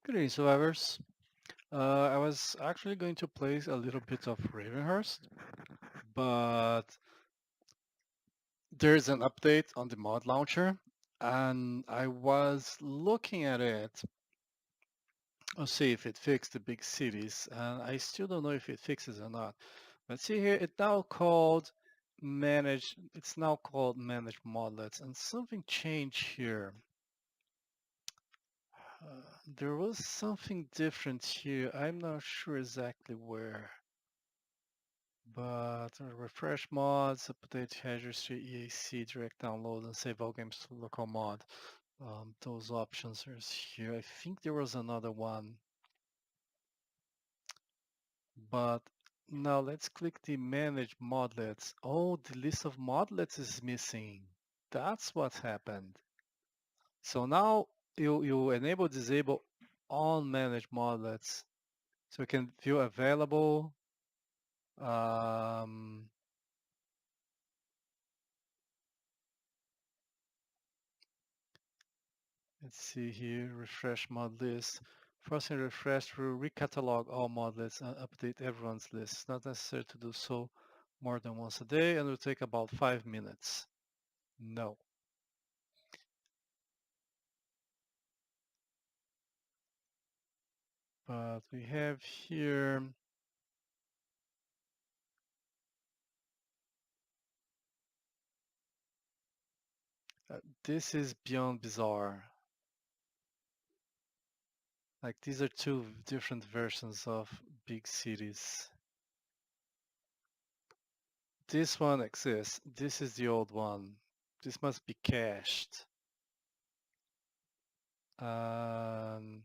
Good evening, survivors. I was actually going to play a little bit of Ravenhurst, but there's an update on the mod launcher, and I was looking at it to see if it fixed the big cities, and I still don't know if it fixes or not. But see here, it's now called manage modlets, and something changed here. There was something different here. I'm not sure exactly where. But refresh mods, update registry, EAC, direct download, and save all games to local mod. Those options are here. I think there was another one, but now let's click the manage modlets. Oh, the list of modlets is missing. That's what happened. So now you enable disable on manage modlets, so you can view available. Um, Let's see here, refresh mod list. First and refresh will recatalog all modlets and update everyone's list. It's not necessary to do so more than once a day and will take about 5 minutes. No. But we have here, this is beyond bizarre. Like these are two different versions of big cities. This one exists. This is the old one. This must be cached. Um,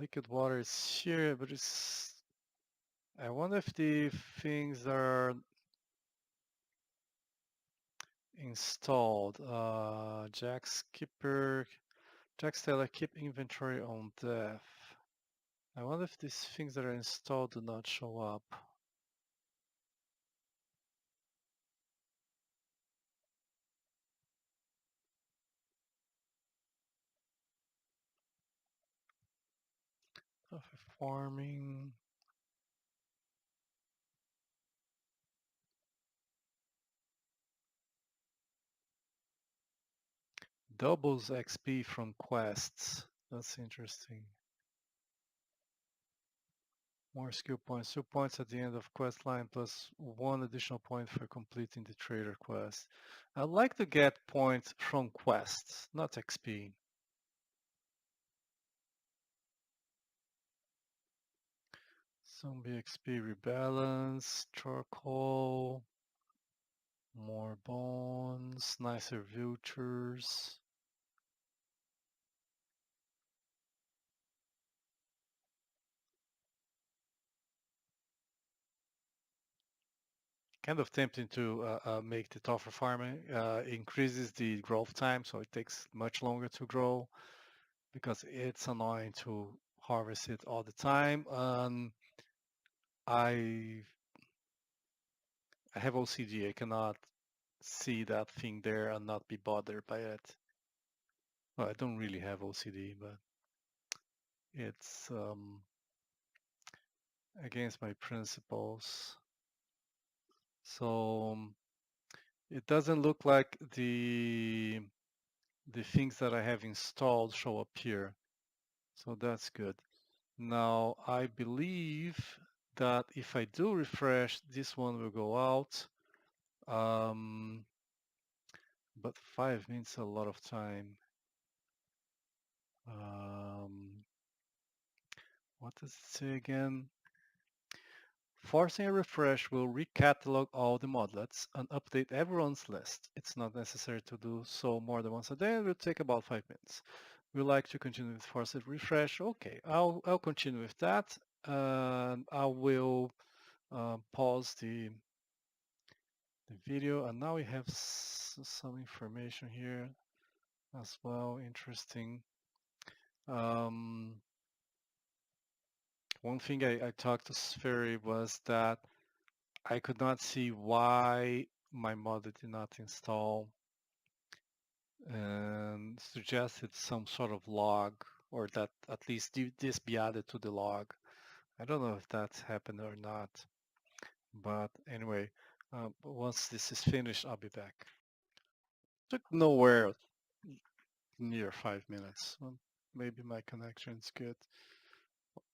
Liquid water is here, but I wonder if the things are installed. Jack Skipper, Jack Steller, keep inventory on death. I wonder if these things that are installed do not show up. Farming. Doubles XP from quests. That's interesting. More skill points. 2 points at the end of quest line plus 1 additional point for completing the trader quest. I'd like to get points from quests, not XP. Zombie XP rebalance, charcoal, more bones, nicer vultures. Kind of tempting to make the tougher farming. Increases the growth time, so it takes much longer to grow because it's annoying to harvest it all the time. I I have OCD. I cannot see that thing there and not be bothered by it. Well, I don't really have OCD, but it's against my principles. So it doesn't look like the things that I have installed show up here. So that's good. Now I believe that if I do refresh, this one will go out. But 5 means a lot of time. Um, what does it say again? Forcing a refresh will recatalog all the modlets and update everyone's list. It's not necessary to do so more than once a day and will take about 5 minutes. We like to continue with forced refresh. Okay, I'll continue with that. And I will pause the video. And now we have some information here as well. Interesting. Um, One thing I talked to Sferi was that I could not see why my model did not install and suggested some sort of log, or that at least this be added to the log. I don't know if that's happened or not, but anyway, once this is finished, I'll be back. Took nowhere near 5 minutes. Maybe my connection's good.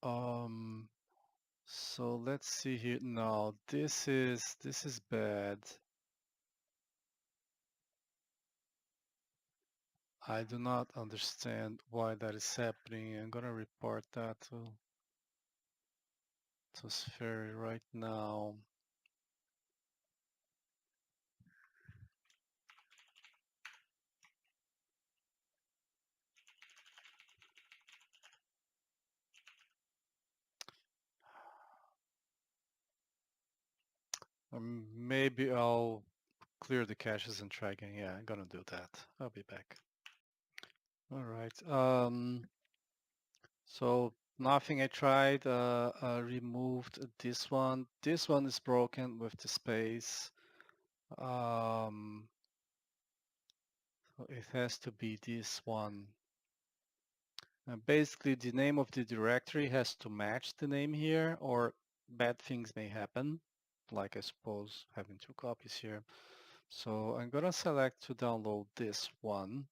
Um, so let's see here. No, this is bad. I do not understand why that is happening. I'm gonna report that to Spheri right now. Maybe I'll clear the caches and try again. Yeah, I'm gonna do that. I'll be back. All right. So nothing I tried. Removed this one. This one is broken with the space. So it has to be this one. And basically, the name of the directory has to match the name here, or bad things may happen, like I suppose having two copies here. So I'm gonna select to download this one.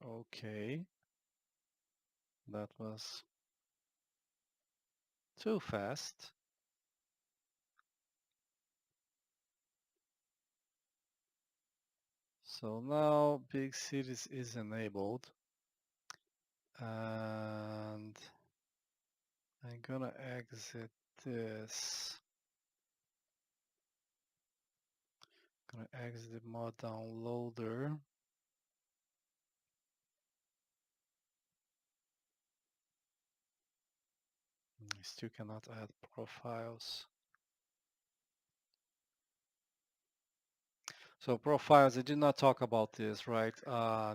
Okay, that was too fast. So now Big Cities is enabled, and I'm gonna exit this. Gonna exit the mod downloader. I still cannot add profiles. So profiles, I did not talk about this, right?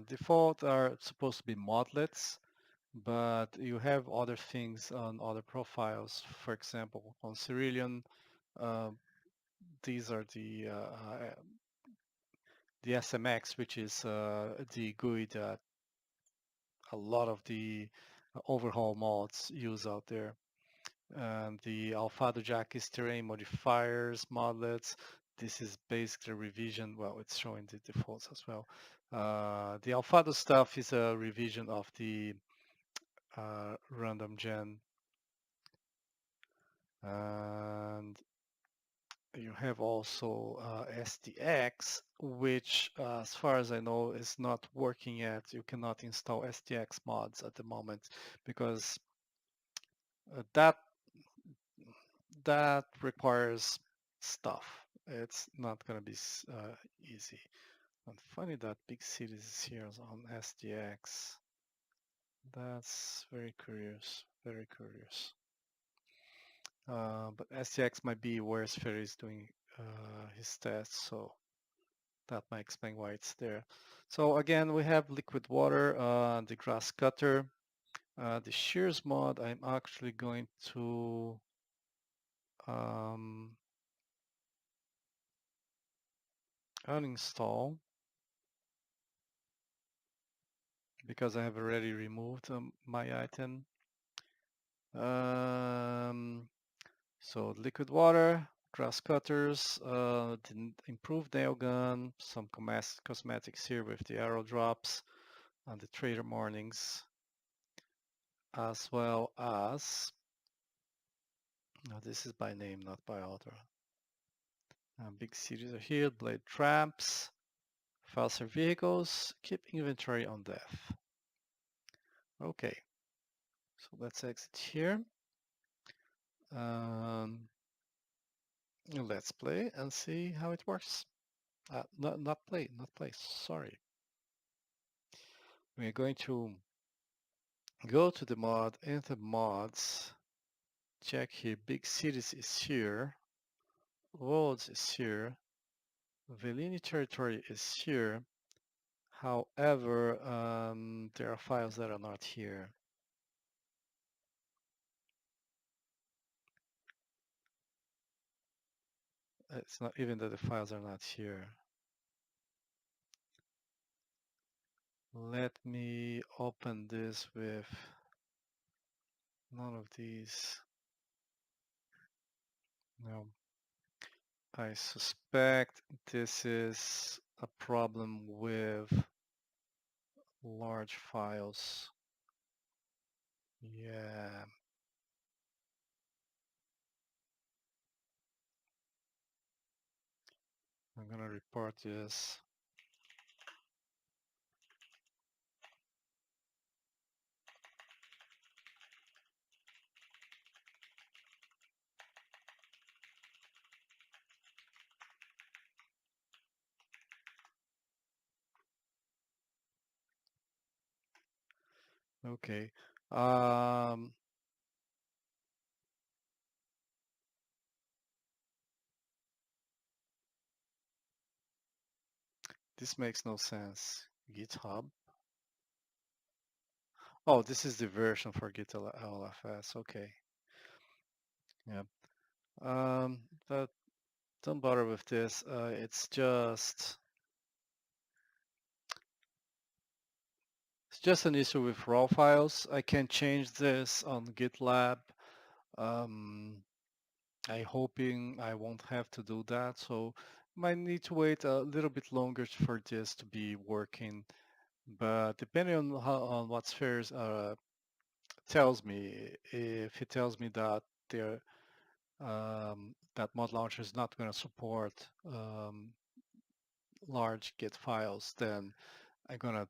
Default are supposed to be modlets, but you have other things on other profiles. For example, on Cerulean, uh, these are the SMX, which is the GUI that a lot of the overhaul mods use out there. And the Alfado Jackis terrain modifiers, modlets. This is basically a revision. Well, it's showing the defaults as well. The Alfado stuff is a revision of the random gen. And you have also SDX, which, as far as I know, is not working yet. You cannot install SDX mods at the moment because that requires stuff. It's not going to be easy. And funny that Big Cities is here on SDX. That's very curious. Very curious. But SDX might be where Spheri is doing his tests, so that might explain why it's there. So again, we have liquid water, the grass cutter, the shears mod. I'm actually going to uninstall because I have already removed my item. So liquid water, grass cutters, the improved nail gun, some cosmetics here with the arrow drops and the trader mornings, as well as, this is by name, not by author. Big cities are here, blade traps, faster vehicles, keep inventory on death. Okay, so let's exit here. Let's play and see how it works. Not play, sorry. We're going to go to the mod, enter mods, check here, big cities is here, roads is here, Velini territory is here. However, there are files that are not here. it's not even that the files are not here. Let me open this with none of these. No. I suspect this is a problem with large files. Yeah. I'm gonna report this. Okay. This makes no sense. GitHub. Oh, this is the version for GitLFS. Okay. Yeah. But don't bother with this. It's just an issue with raw files. I can change this on GitLab. I'm hoping I won't have to do that, so might need to wait a little bit longer for this to be working. But depending on what Spheres tells me, if he tells me that that mod launcher is not going to support large Git files, then I'm going to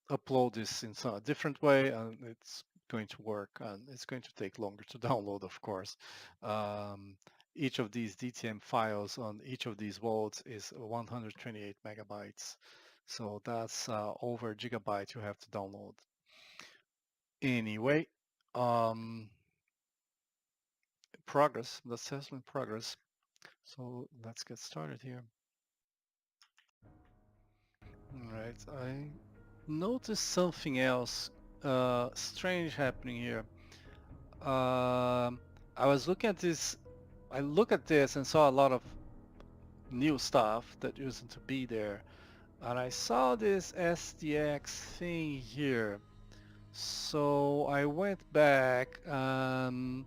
upload this in some different way, and it's going to work, and it's going to take longer to download, of course. Each of these DTM files on each of these vaults is 128 megabytes. So that's over a gigabyte you have to download. Anyway, progress, the assessment progress. So let's get started here. All right, I noticed something else strange happening here. I was looking at this, I look at this and saw a lot of new stuff that used to be there. And I saw this SDX thing here. So I went back and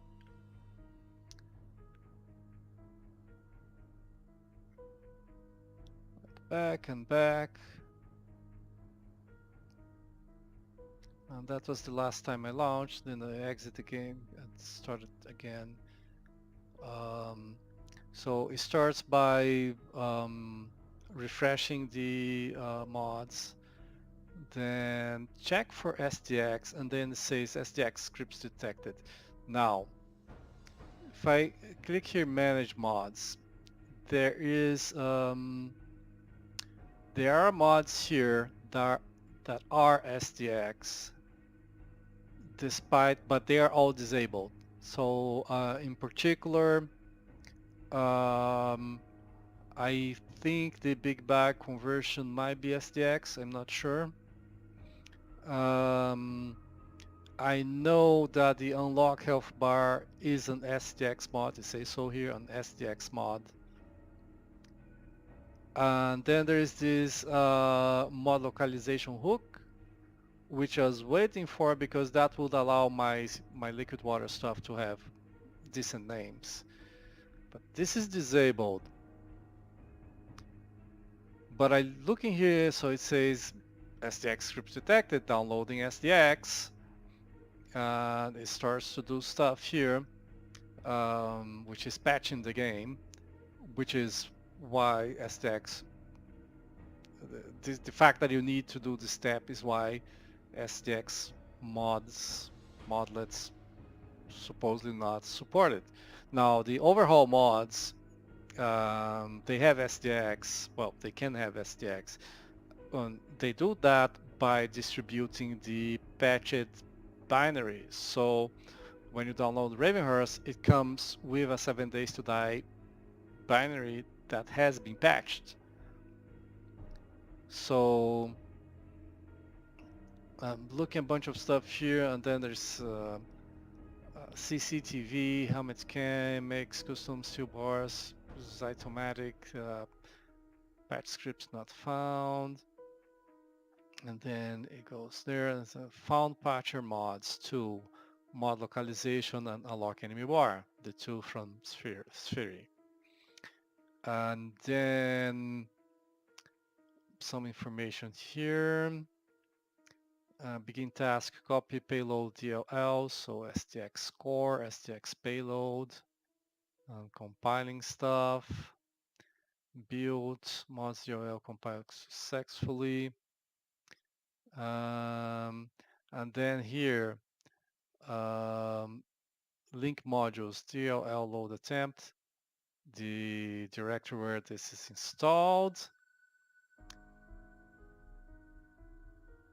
back and back. And that was the last time I launched. Then I exit the game and started again. So it starts by refreshing the mods, then check for SDX, and then it says SDX scripts detected. Now, if I click here, manage mods, there are mods here that are SDX, but they are all disabled. So in particular, I think the big bag conversion might be SDX. I'm not sure. I know that the unlock health bar is an SDX mod. It says so here, an SDX mod. And then there is this mod localization hook, which I was waiting for because that would allow my liquid water stuff to have decent names. But this is disabled. But I looking here, so it says SDX scripts detected, downloading SDX. And it starts to do stuff here, which is patching the game, which is why SDX, the fact that you need to do this step is why SDX modlets supposedly not supported. Now the overhaul mods, they have SDX, well, they can have SDX. They do that by distributing the patched binary. So when you download Ravenhurst, it comes with a 7 days to die binary that has been patched. So I'm looking at a bunch of stuff here, and then there's CCTV, helmet scan, makes custom steel bars. Zytomatic patch scripts not found. And then it goes there. It's a found patcher mods to mod localization and unlock enemy bar, the two from Sphere. And then some information here. Begin task, copy payload DLL, so STX core, STX payload, compiling stuff, build, mods DLL compiled successfully. And then here, link modules, DLL load attempt, the directory where this is installed,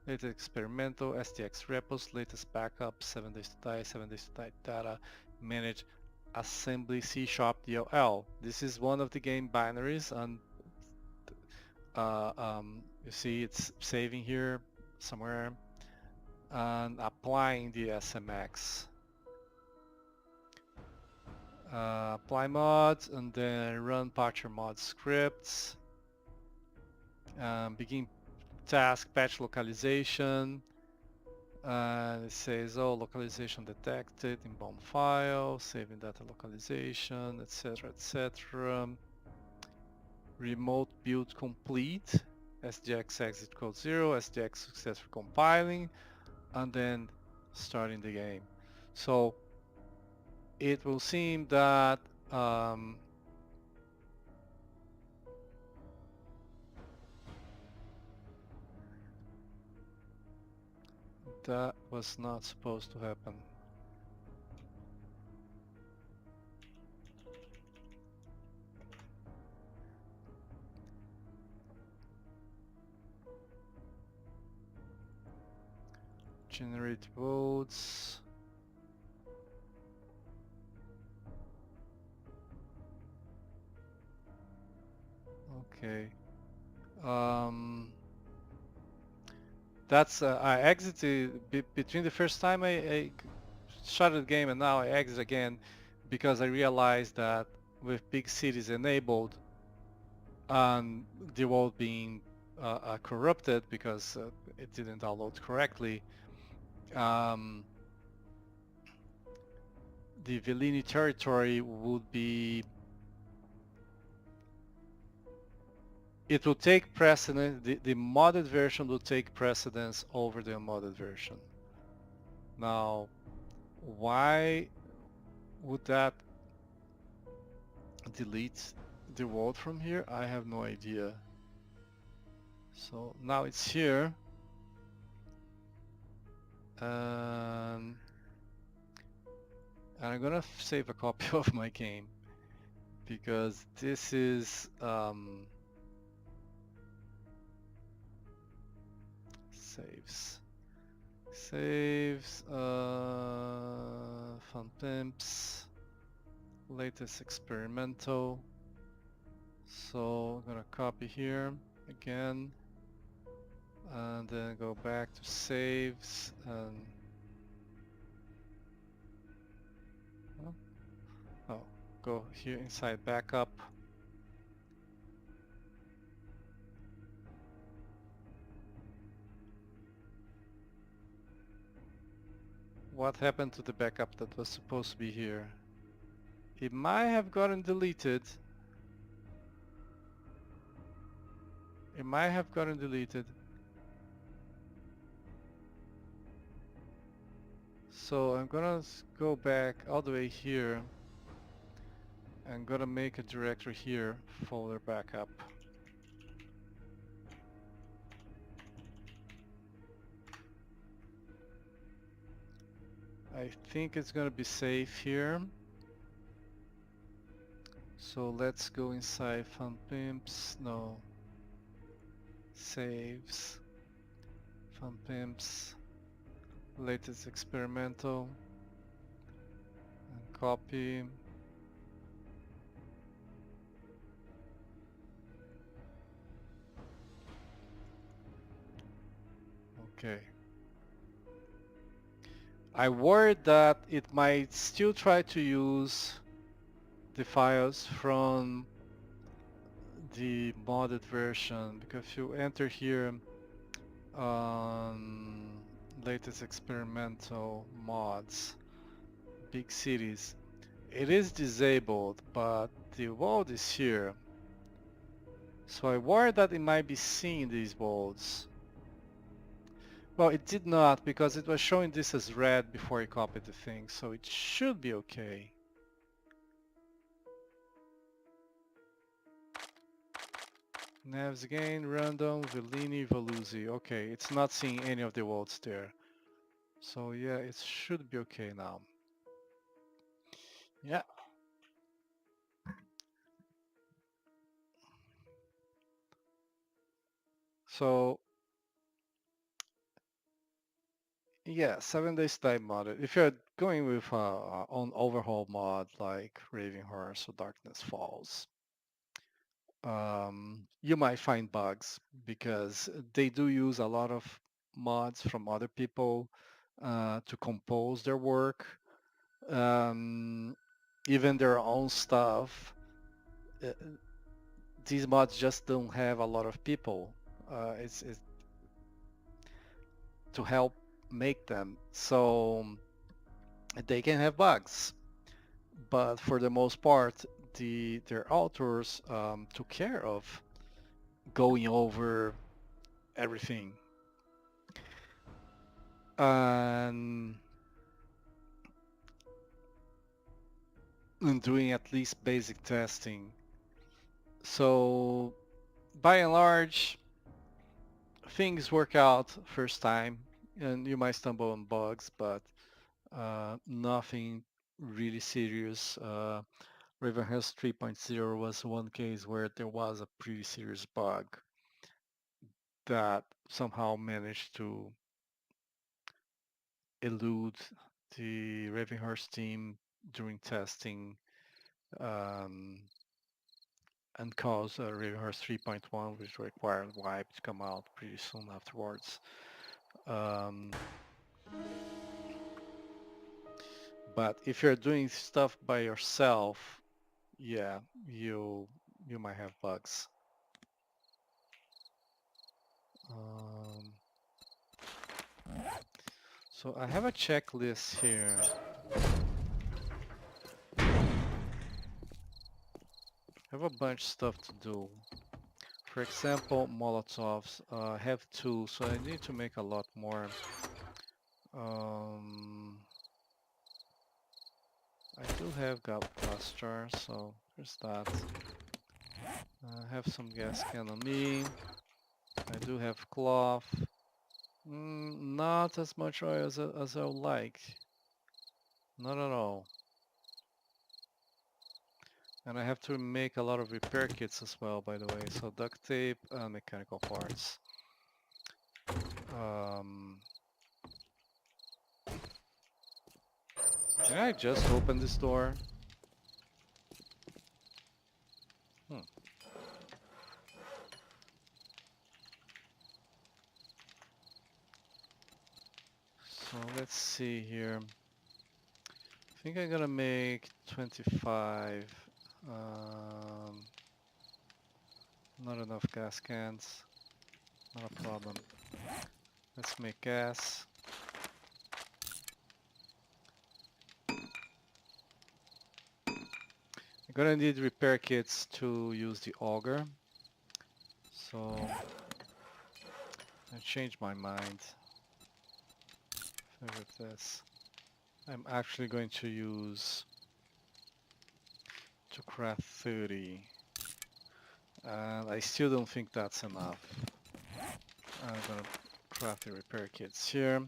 latest experimental, STX repos, latest backup, 7 days to die, 7 days to die data, manage assembly C# DLL. This is one of the game binaries, and you see it's saving here somewhere and applying the SMX. Apply mods and then run patcher mod scripts. Begin task patch localization. And it says, oh, localization detected in bomb file, saving data localization, etc., etc. Remote build complete, SGX exit code 0, SGX successful compiling, and then starting the game. So it will seem that that was not supposed to happen. Generate votes. Okay. That's I exited between the first time I started the game and now I exit again because I realized that with big cities enabled and the world being corrupted because it didn't download correctly, the Velini territory would be, it will take precedence, the modded version will take precedence over the unmodded version. Now, why would that delete the world from here? I have no idea. So now it's here. And I'm gonna save a copy of my game because this is saves fun pimps, latest experimental. So I'm gonna copy here again and then go back to saves and go here inside backup. What happened to the backup that was supposed to be here? It might have gotten deleted. It might have gotten deleted. So I'm gonna go back all the way here. I'm gonna make a directory here, folder backup. I think it's gonna be safe here. So let's go inside fun pimps. No. Saves. Fun pimps. Latest experimental. And copy. Okay. I worried that it might still try to use the files from the modded version, because if you enter here on latest experimental mods, big cities, it is disabled, but the world is here. So I worry that it might be seeing these worlds. Well, it did not, because it was showing this as red before I copied the thing, so it should be okay. Navs again, random, Vellini, Veluzzi. Okay, it's not seeing any of the worlds there. So yeah, it should be okay now. Yeah. So yeah, 7 days time modded. If you're going with on overhaul mod like Raving Horse or Darkness Falls, you might find bugs because they do use a lot of mods from other people to compose their work. Even their own stuff. Uh, these mods just don't have a lot of people. It's to help make them, so they can have bugs. But for the most part, their authors took care of going over everything and, and doing at least basic testing. So by and large, things work out first time, and you might stumble on bugs, but nothing really serious. Ravenhurst 3.0 was one case where there was a pretty serious bug that somehow managed to elude the Ravenhurst team during testing um, and cause Ravenhurst 3.1, which required wipe to come out pretty soon afterwards. Um, but if you're doing stuff by yourself, yeah, you might have bugs. Um, so I have a checklist here. I have a bunch of stuff to do. For example, Molotovs. I have two, so I need to make a lot more. Um, I do have gas jar, so there's that. I have some gas can on me. I do have cloth. Not as much oil as I would like. Not at all. And I have to make a lot of repair kits as well, by the way. So duct tape and mechanical parts. Can I just open this door? Hmm. So let's see here. I think I'm gonna make 25. Um, not enough gas cans. Not a problem. Let's make gas. I'm gonna need repair kits to use the auger. So I changed my mind. Favorite this. I'm actually going to use to craft 30. And I still don't think that's enough. I'm gonna craft the repair kits here.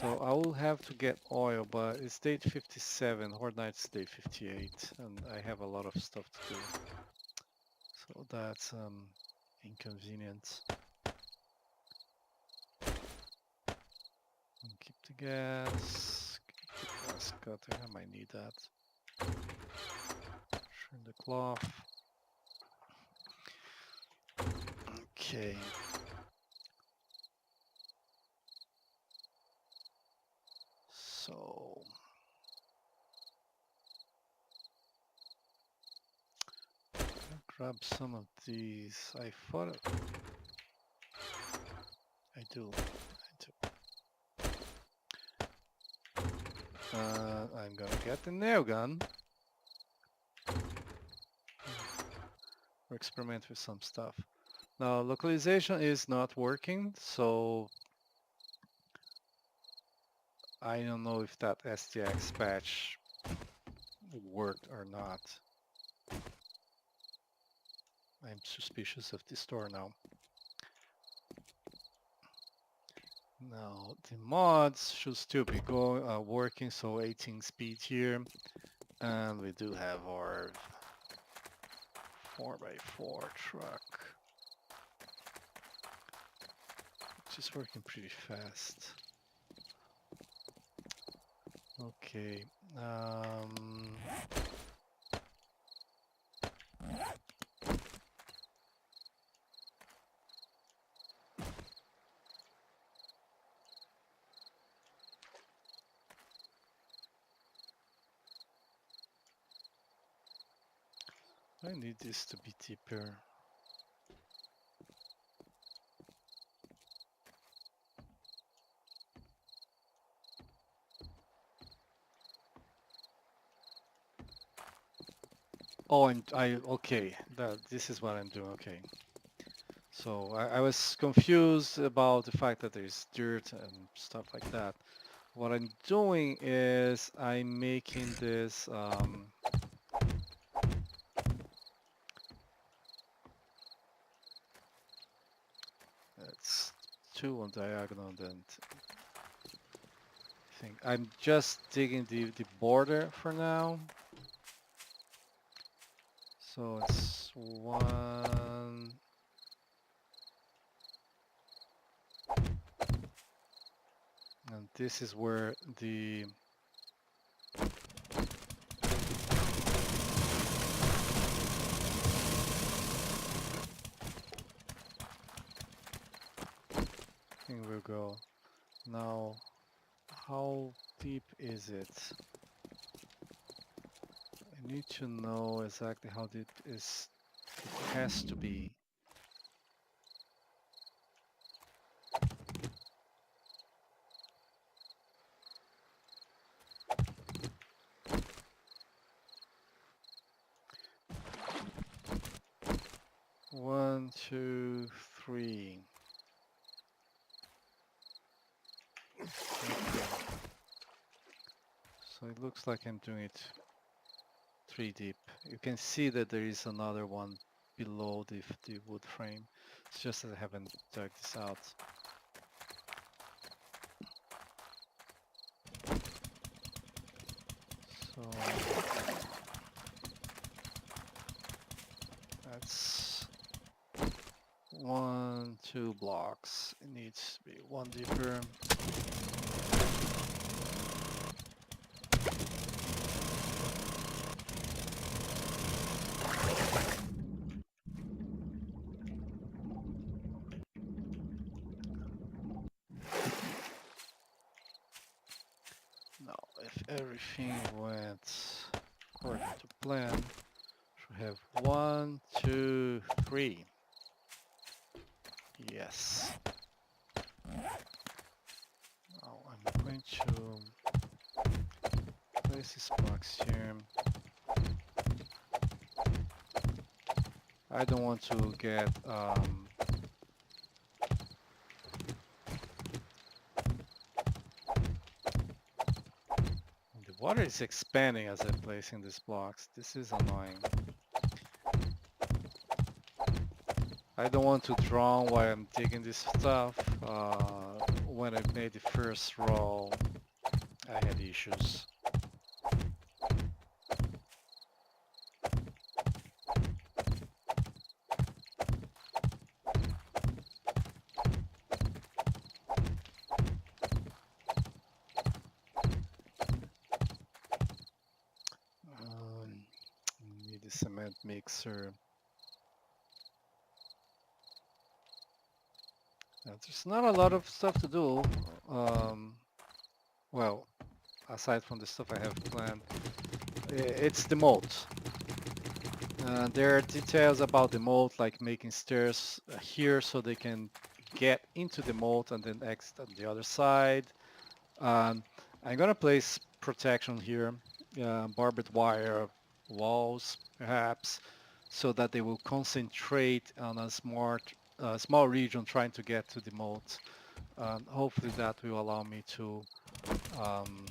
So I will have to get oil, but it's day 57, Horde Night's day 58, and I have a lot of stuff to do. So that's inconvenient. And keep the gas. Keep the gas cutter. I might need that. Trim the cloth. Okay. So grab some of these. I thought I do. I'm gonna get the nail gun. Or experiment with some stuff. Now localization is not working, so I don't know if that STX patch worked or not. I'm suspicious of the store now. Now the mods should still be working, so 18 speed here, and we do have our 4x4 truck, which is working pretty fast. Okay. I need this to be deeper. Oh, and okay, this is what I'm doing, okay. So I was confused about the fact that there's dirt and stuff like that. What I'm doing is I'm making this, it's 2 on diagonal and I think I'm just digging the border for now. So it's 1, and this is where the thing will go. Now, how deep is it? I need to know exactly how deep it has to be. One, two, three. Okay. So it looks like I'm doing it 3 deep. You can see that there is another one below the wood frame. It's just that I haven't dug this out. So that's 1, 2 blocks. It needs to be 1 deeper. Now, if everything went according to plan, should have 1, 2, 3. Yes. Now I'm going to place these blocks here. I don't want to get the water is expanding as I'm placing these blocks. This is annoying. I don't want to drown while I'm digging this stuff. When I made the first row, I had issues. Need a cement mixer. There's not a lot of stuff to do. Well, aside from the stuff I have planned, it's the moat. There are details about the moat, like making stairs here so they can get into the moat and then exit on the other side. I'm gonna place protection here, barbed wire walls perhaps, so that they will concentrate on a small region trying to get to the moat. Hopefully that will allow me to um,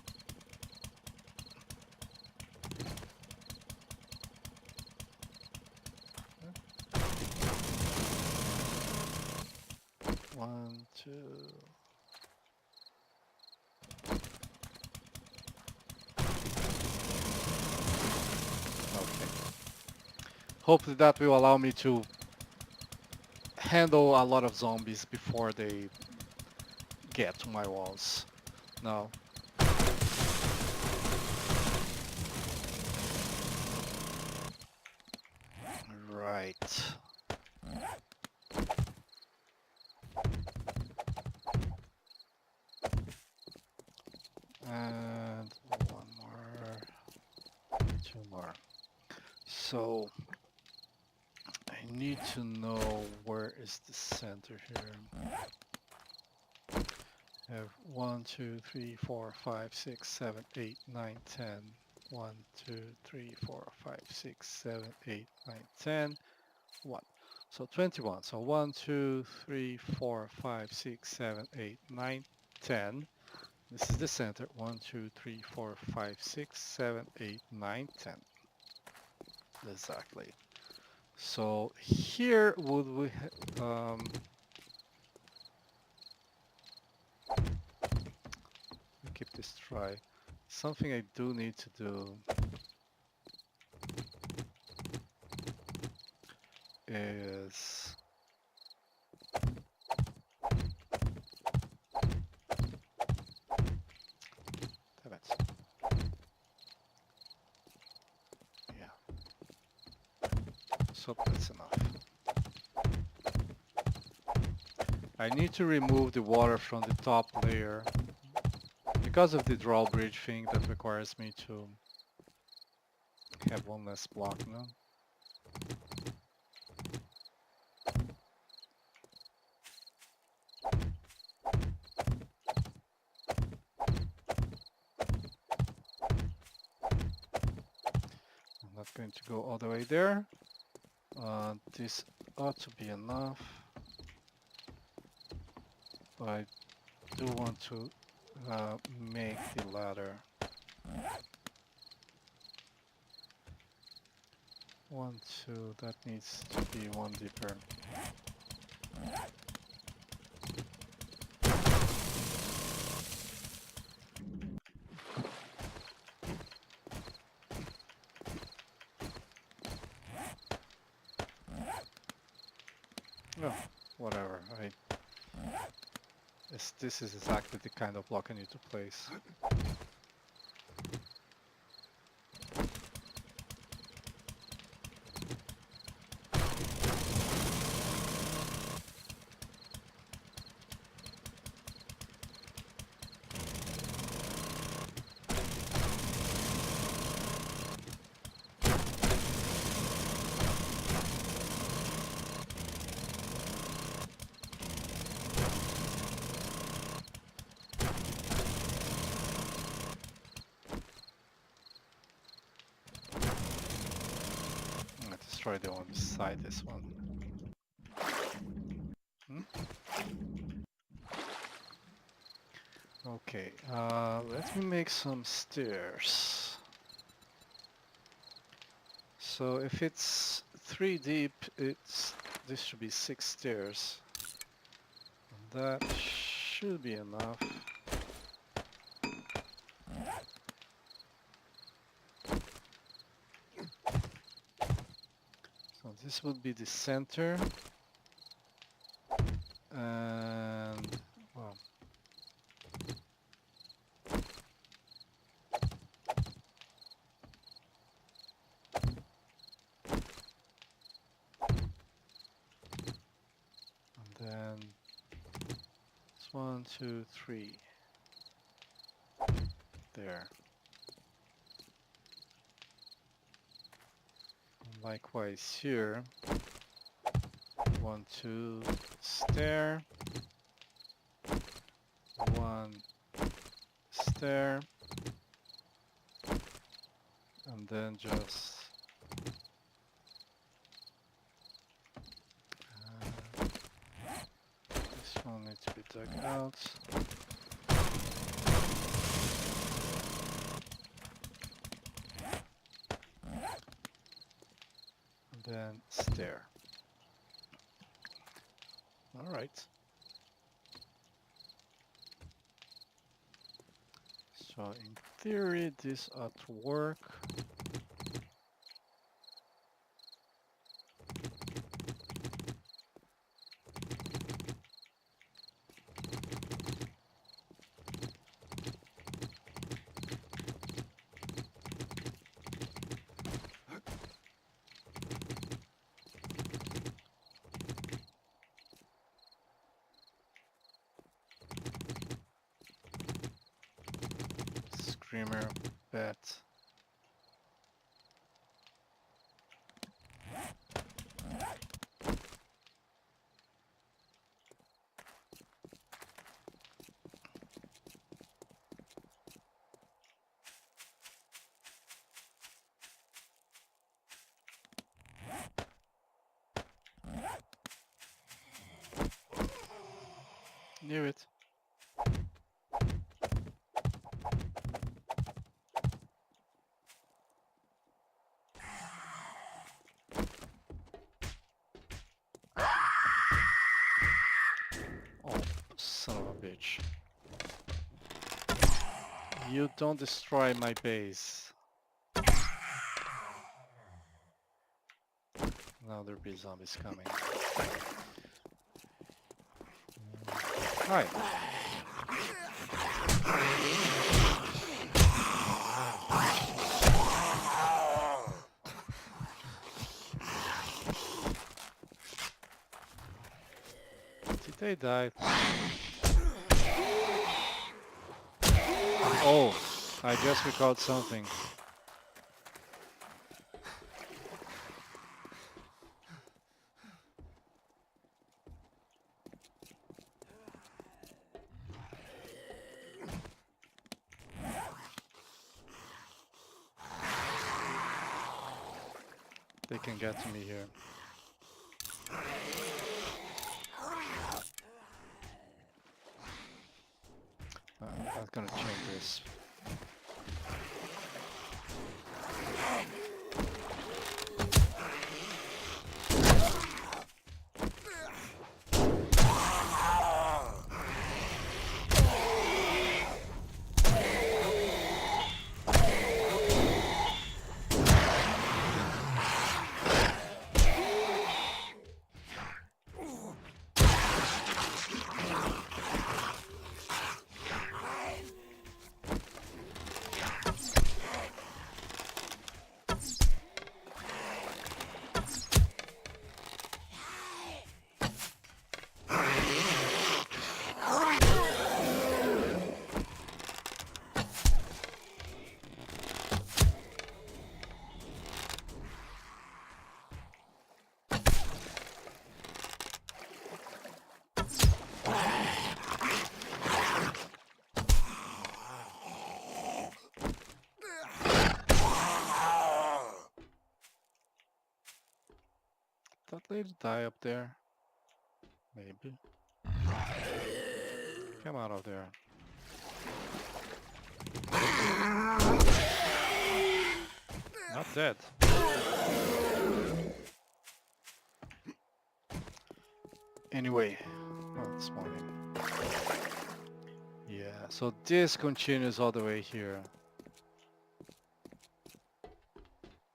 one, two. Okay. Hopefully that will allow me to handle a lot of zombies before they get to my walls. Now, right. And one more, two more. So I need to know where is the center here. I have 1, 2, 3, 4, 5, 6, 7, 8, 9, 10. 1, 2, 3, 4, 5, 6, 7, 8, 9, 10. 1. So 21. So 1, 2, 3, 4, 5, 6, 7, 8, 9, 10. This is the center. 1, 2, 3, 4, 5, 6, 7, 8, 9, 10. Exactly. So here would we keep this dry. Something I do need to do is damn it. Yeah. So that's enough. I need to remove the water from the top layer because of the drawbridge thing that requires me to have one less block now. I'm not going to go all the way there. This ought to be enough. But I do want to make the ladder 1, 2, that needs to be one deeper. Well, whatever. This is exactly the kind of block I need to place. I'm gonna destroy the one beside this one. Okay, let me make some stairs. So if it's 3 deep, this should be 6 stairs. And that should be enough. So this would be the center. And well, and then it's 1, 2, 3 there. Likewise here. 1, 2, stair. 1 stair. And then just this one needs to be dug out. And then stair. All right. So in theory, this ought to work. Screamer, bat. Knew it. Oh, son of a bitch. You don't destroy my base. Now there'll be zombies coming. Hi. Did they die? Oh, I just recalled something. They can get to me here. I'm gonna change this. That lady die up there? Maybe. Come out of there. Not dead. Anyway, oh, it's morning. Yeah, so this continues all the way here.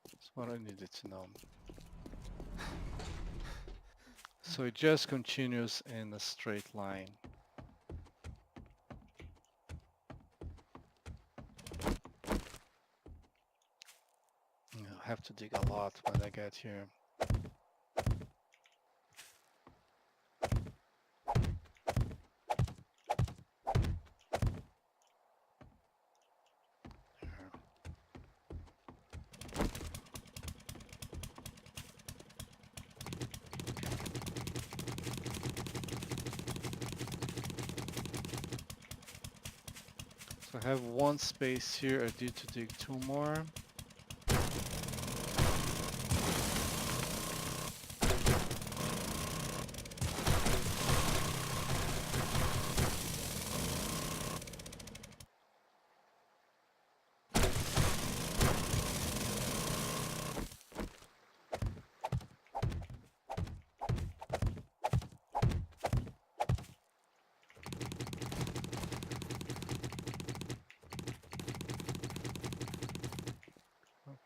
That's what I needed to know. So it just continues in a straight line. I'll have to dig a lot when I get here. So I have one space here. I need to dig two more.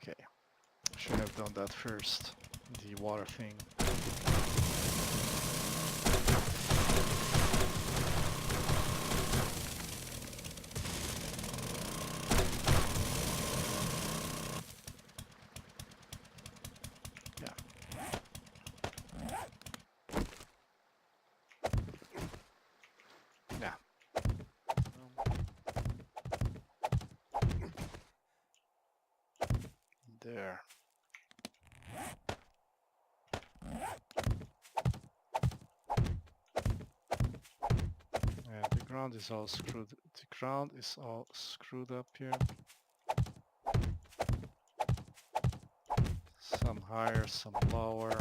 Okay, should have done that first, the water thing. Yeah. There. Yeah, the ground is all screwed. The ground is all screwed up here. Some higher, some lower.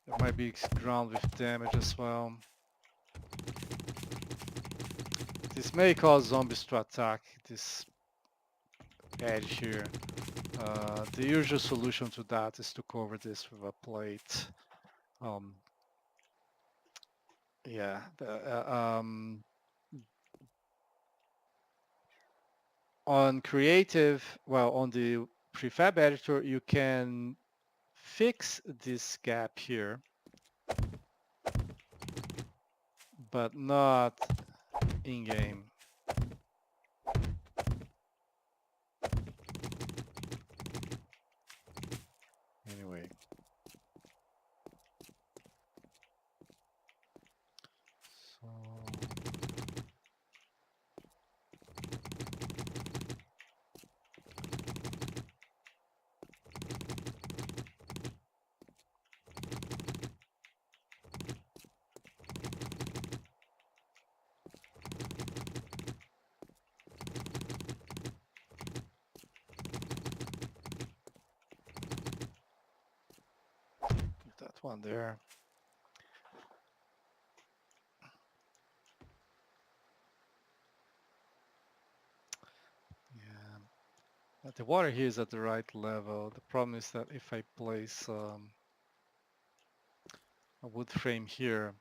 There might be ground with damage as well. This may cause zombies to attack this edge here. The usual solution to that is to cover this with a plate. Yeah, on creative, well, on the prefab editor, you can fix this gap here, but not in-game. Anyway. So leave that one there. Yeah. But the water here is at the right level. The problem is that if I place a wood frame here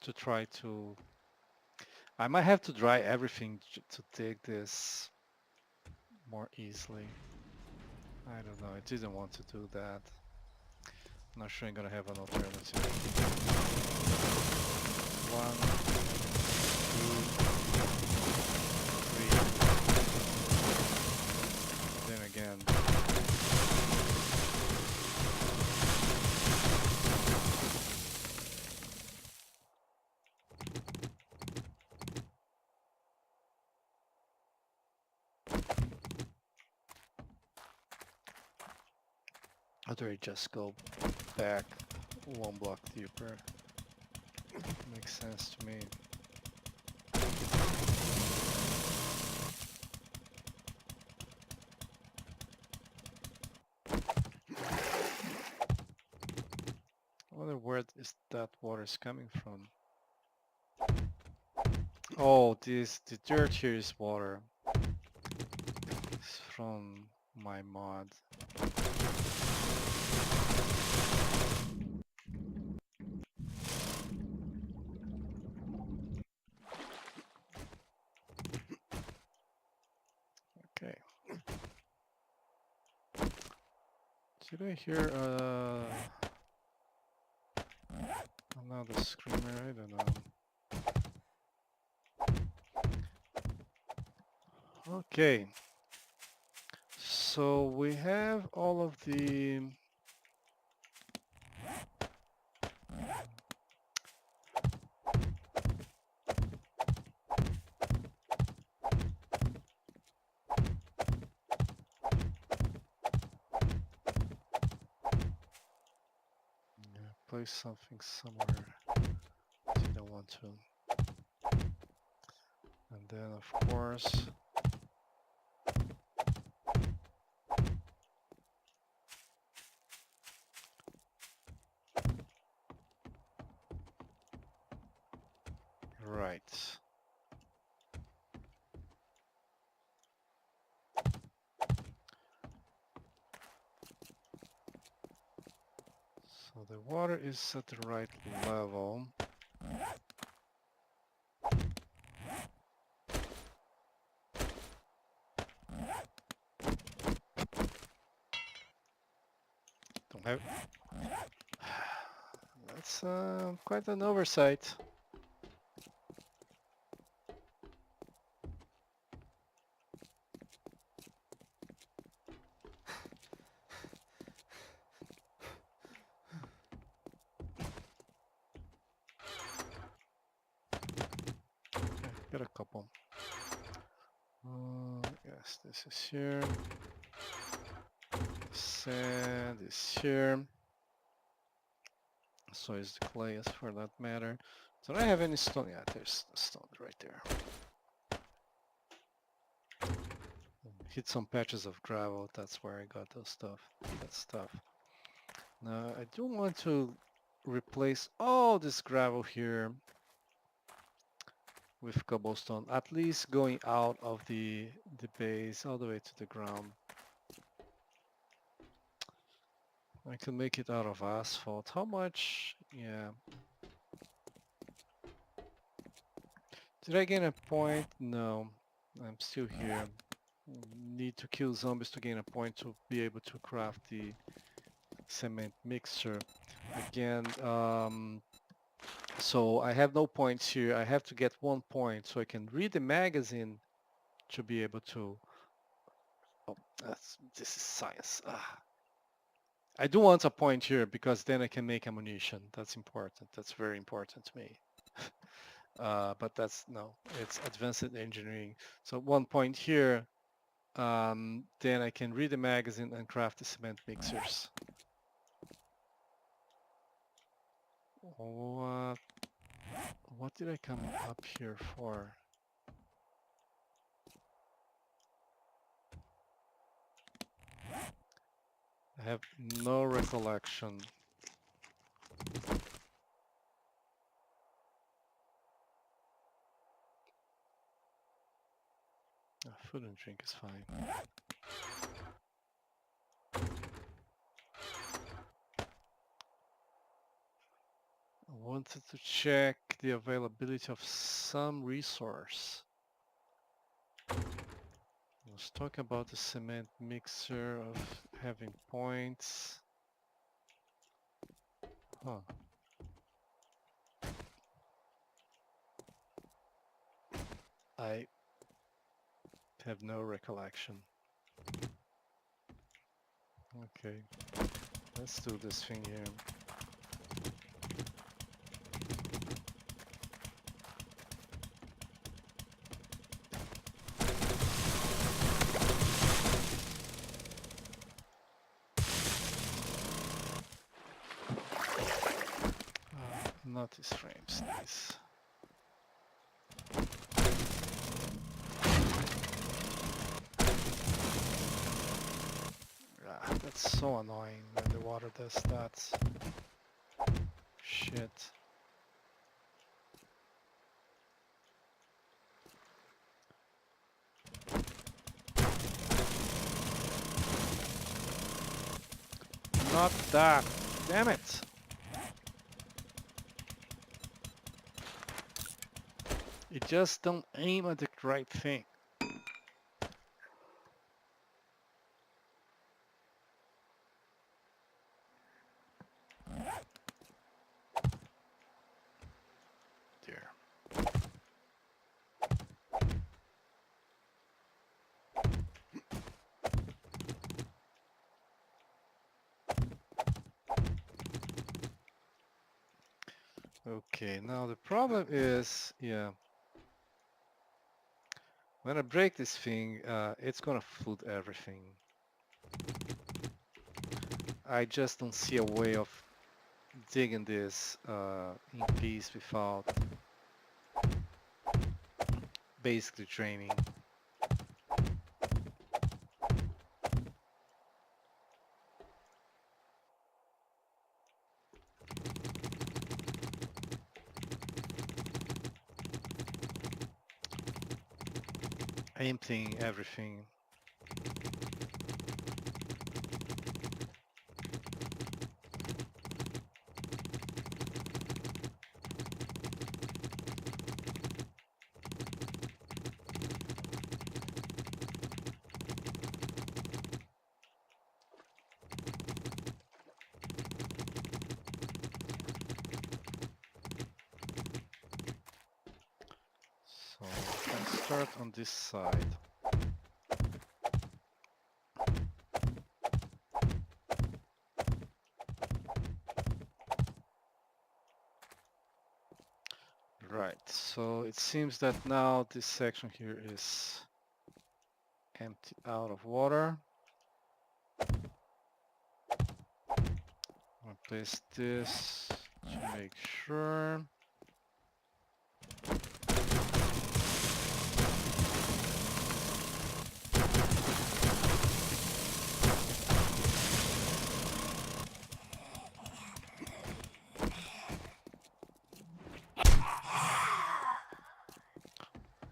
to try to... I might have to dry everything to dig this more easily. I don't know, I didn't want to do that. I'm not sure I'm gonna have an alternative. 1, 2, 3. Then again. Or do I just go back one block deeper? Makes sense to me. I wonder where is that water is coming from. Oh, the dirt here is water. It's from my mod. Okay. Did I hear another screamer? I don't know. Okay. So we have all of the place something somewhere. I don't want to. then of course right. So the water is at the right level. Don't have. That's quite an oversight. Got a couple. Yes, this is here. Sand is here. So is the clay, as for that matter. Do I have any stone? Yeah, there's a stone right there. Hit some patches of gravel. That's where I got those stuff. That stuff. Now I do want to replace all this gravel here with cobblestone, at least going out of the base all the way to the ground. I can make it out of asphalt. How much? Yeah. Did I gain a point? No. I'm still here. Need to kill zombies to gain a point to be able to craft the cement mixer. Again, so I have no points here. I have to get 1 point so I can read the magazine to be able to... Oh, this is science. I do want a point here because then I can make ammunition. That's important. That's very important to me. But that's, no, it's advanced engineering. So 1 point here, then I can read the magazine and craft the cement mixers. What did I come up here for? I have no recollection. Food and drink is fine. I wanted to check the availability of some resource. Let's talk about the cement mixer of having points. Huh. I have no recollection. Okay, let's do this thing here. Not these frames, nice. That's so annoying when the water does that. Shit. Not that. Damn it. You just don't aim at the right thing. There. Okay, now the problem is, yeah, when I break this thing, it's gonna flood everything. I just don't see a way of digging this in peace without basically training. Emptying everything. So let's start on this side. Right, so it seems that now this section here is empty out of water. I'll place this to make sure.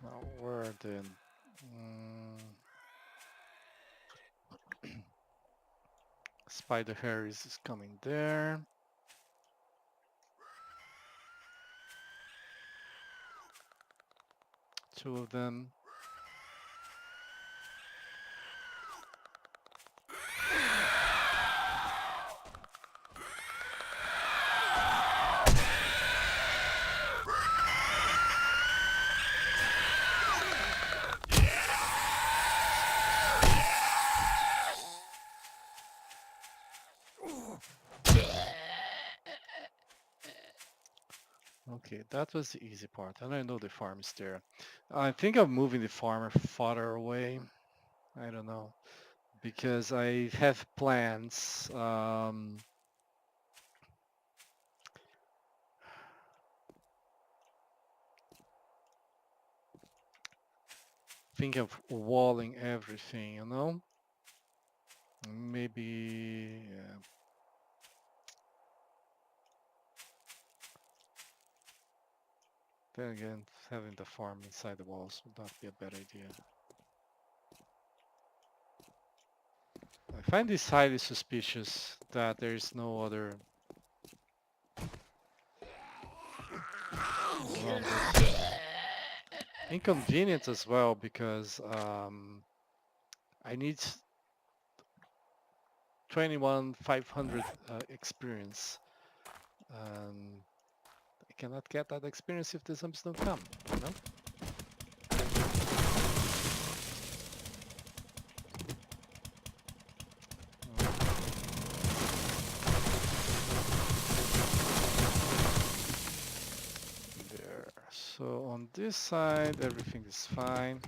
Now where then? Spider Harris is coming there. Two of them. Okay, that was the easy part, and I know the farm is there. I think I'm moving the farmer farther away. I don't know, because I have plans. Think of walling everything, you know? Maybe, yeah. Then again, having the farm inside the walls would not be a bad idea. I find this highly suspicious that there is no other zombies. Inconvenient as well because I need 21,500 experience. I cannot get that experience if the zombies don't come, you know? There. So on this side, everything is fine.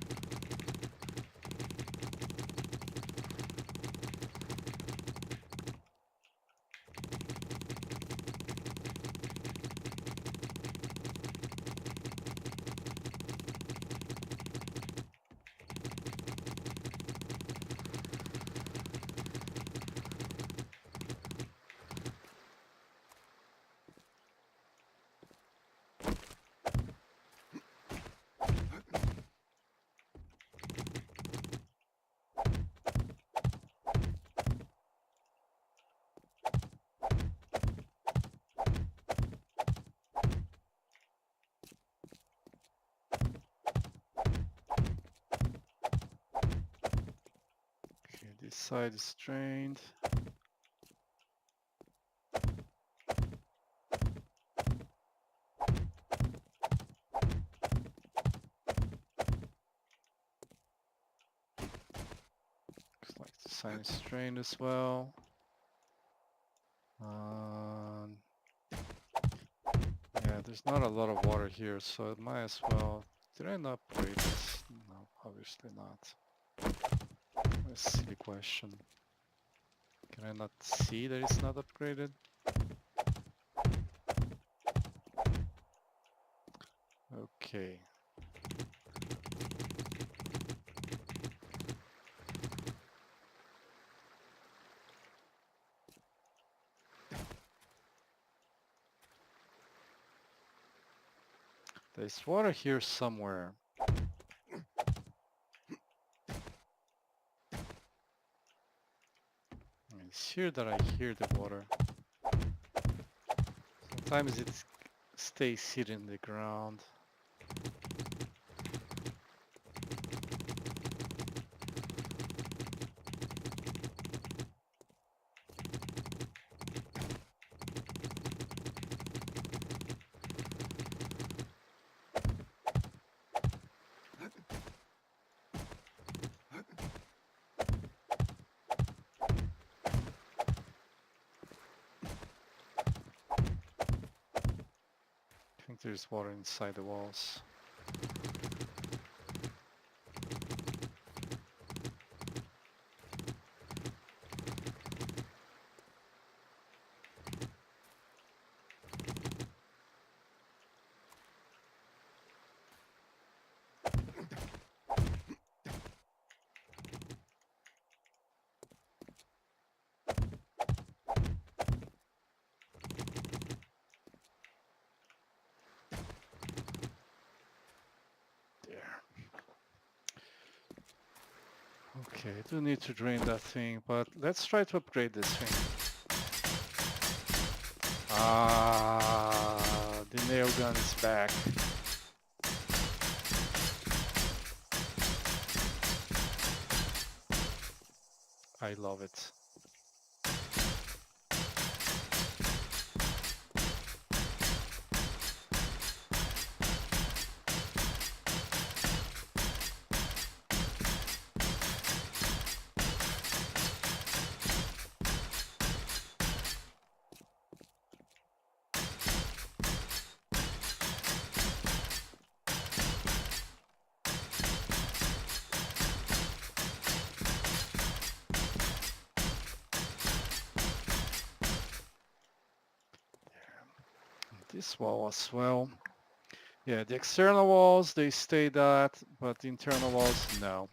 Okay, this side is drained. Looks like the side is drained as well. Yeah, there's not a lot of water here, so it might as well. Did I not upgrade this? No, obviously not. A silly question. Can I not see that it's not upgraded? Okay. There's water here somewhere. It's here that I hear the water. Sometimes it stays hidden in the ground. I think there's water inside the walls. Okay, I do need to drain that thing, but let's try to upgrade this thing. Ah, the nail gun is back. I love it. This wall as well. Yeah, the external walls, they stay that, but the internal walls, no.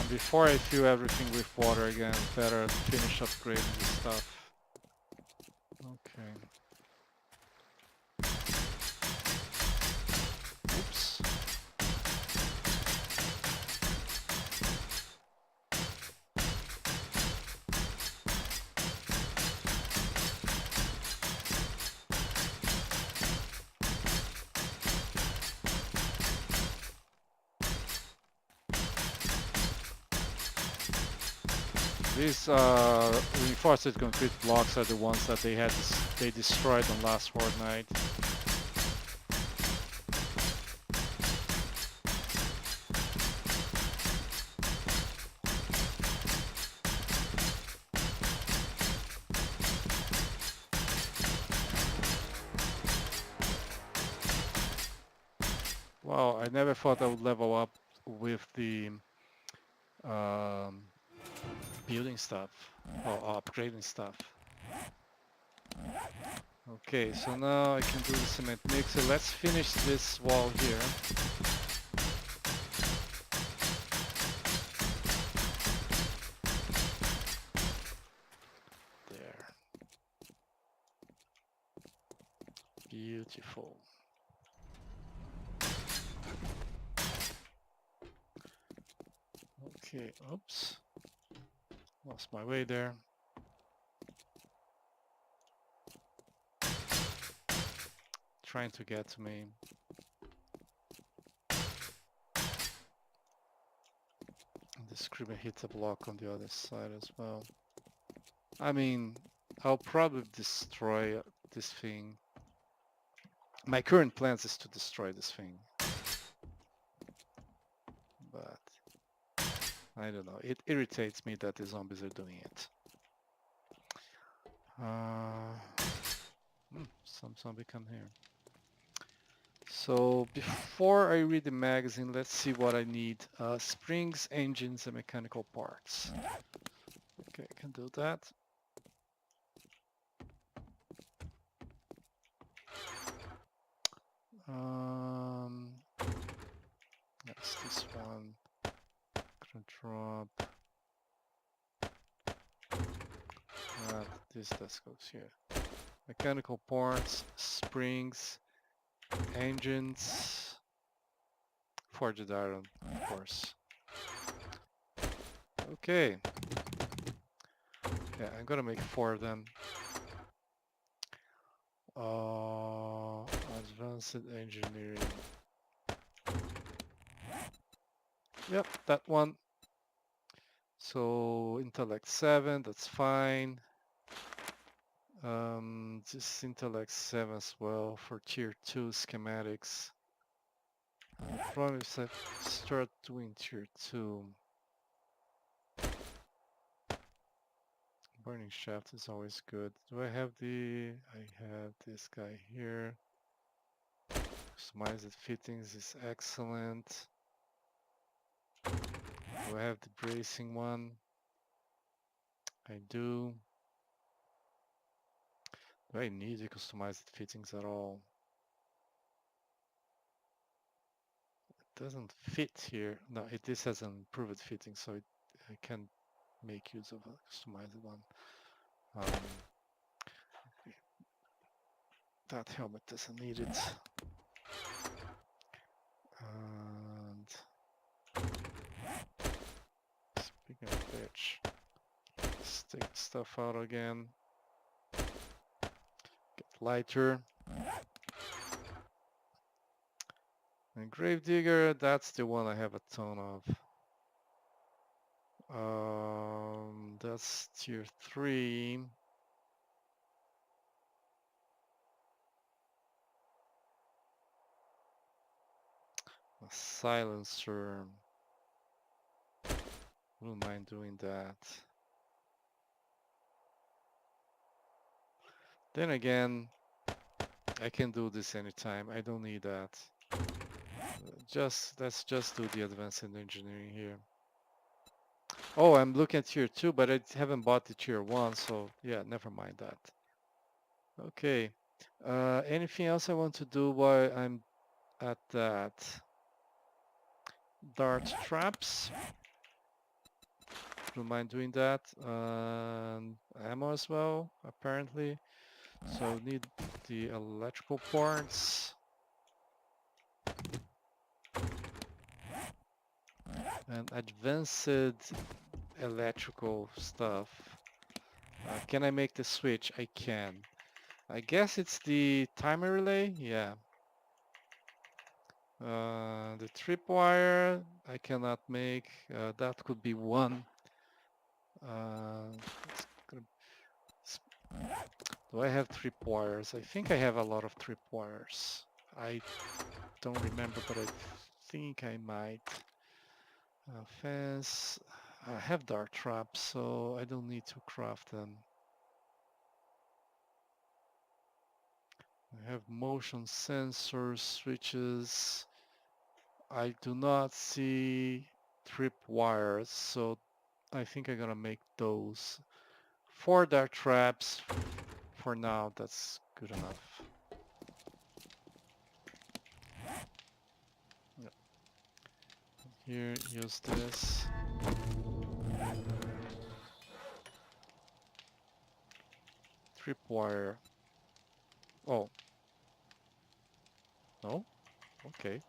Before I fill everything with water again, better finish upgrading this stuff. Okay. Oops. These reinforced concrete blocks are the ones that they destroyed on last horde night. Wow, I never thought I would level up with the building stuff or upgrading stuff. Okay, so now I can do the cement mixer. Let's finish this wall here. There. Beautiful. Okay, oops. Lost my way there. Trying to get to me. And the screamer hits a block on the other side as well. I mean, I'll probably destroy this thing. My current plans is to destroy this thing. But I don't know. It irritates me that the zombies are doing it. Some zombie come here. So before I read the magazine, let's see what I need. Springs, engines, and mechanical parts. Okay, I can do that. That's this one. Gonna drop that. This goes here. Mechanical parts, springs, engines, forged iron, of course. Okay. Yeah, I'm gonna make 4 of them. Advanced engineering. Yep, that one. So intellect 7, that's fine. Just intellect 7 as well for tier 2 schematics. Problem is I start doing tier 2. Burning shaft is always good. Do I have I have this guy here. Customized fittings is excellent. Do I have the bracing one? I do. Do I need the customized fittings at all? It doesn't fit here. No, this has an improved fitting, so I can make use of a customized one. That helmet doesn't need it. And speaking of which, let's take the stuff out again. Get lighter. And Gravedigger, that's the one I have a ton of. That's tier 3. A silencer. Wouldn't mind doing that. Then again, I can do this anytime. I don't need that. Let's just do the advanced engineering here. Oh, I'm looking at tier 2, but I haven't bought the tier 1, so yeah, never mind that. Okay. Anything else I want to do while I'm at that? Dart traps. Don't mind doing that. Ammo as well, apparently. So need the electrical parts. And advanced electrical stuff. Can I make the switch? I can. I guess it's the timer relay? Yeah. The tripwire I cannot make. That could be one. Do I have tripwires? I think I have a lot of tripwires. I don't remember, but I think I might. Fence. I have dart traps, so I don't need to craft them. I have motion sensors, switches. I do not see tripwires, so I think I'm gonna make those. 4 dart traps. For now, that's good enough. Yep. Here, use this. Tripwire. Oh. No? Okay.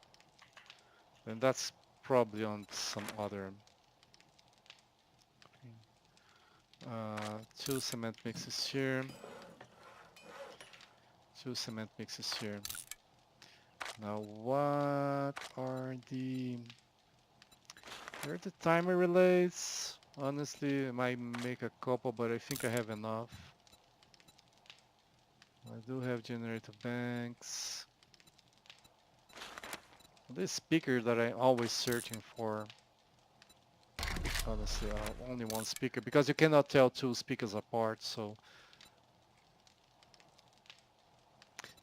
Then that's probably on some other. 2 cement mixes here. 2 cement mixes here. Now what are the... Here are the timer relays. Honestly, I might make a couple, but I think I have enough. I do have generator banks. This speaker that I'm always searching for. Honestly, only one speaker, because you cannot tell 2 speakers apart, so...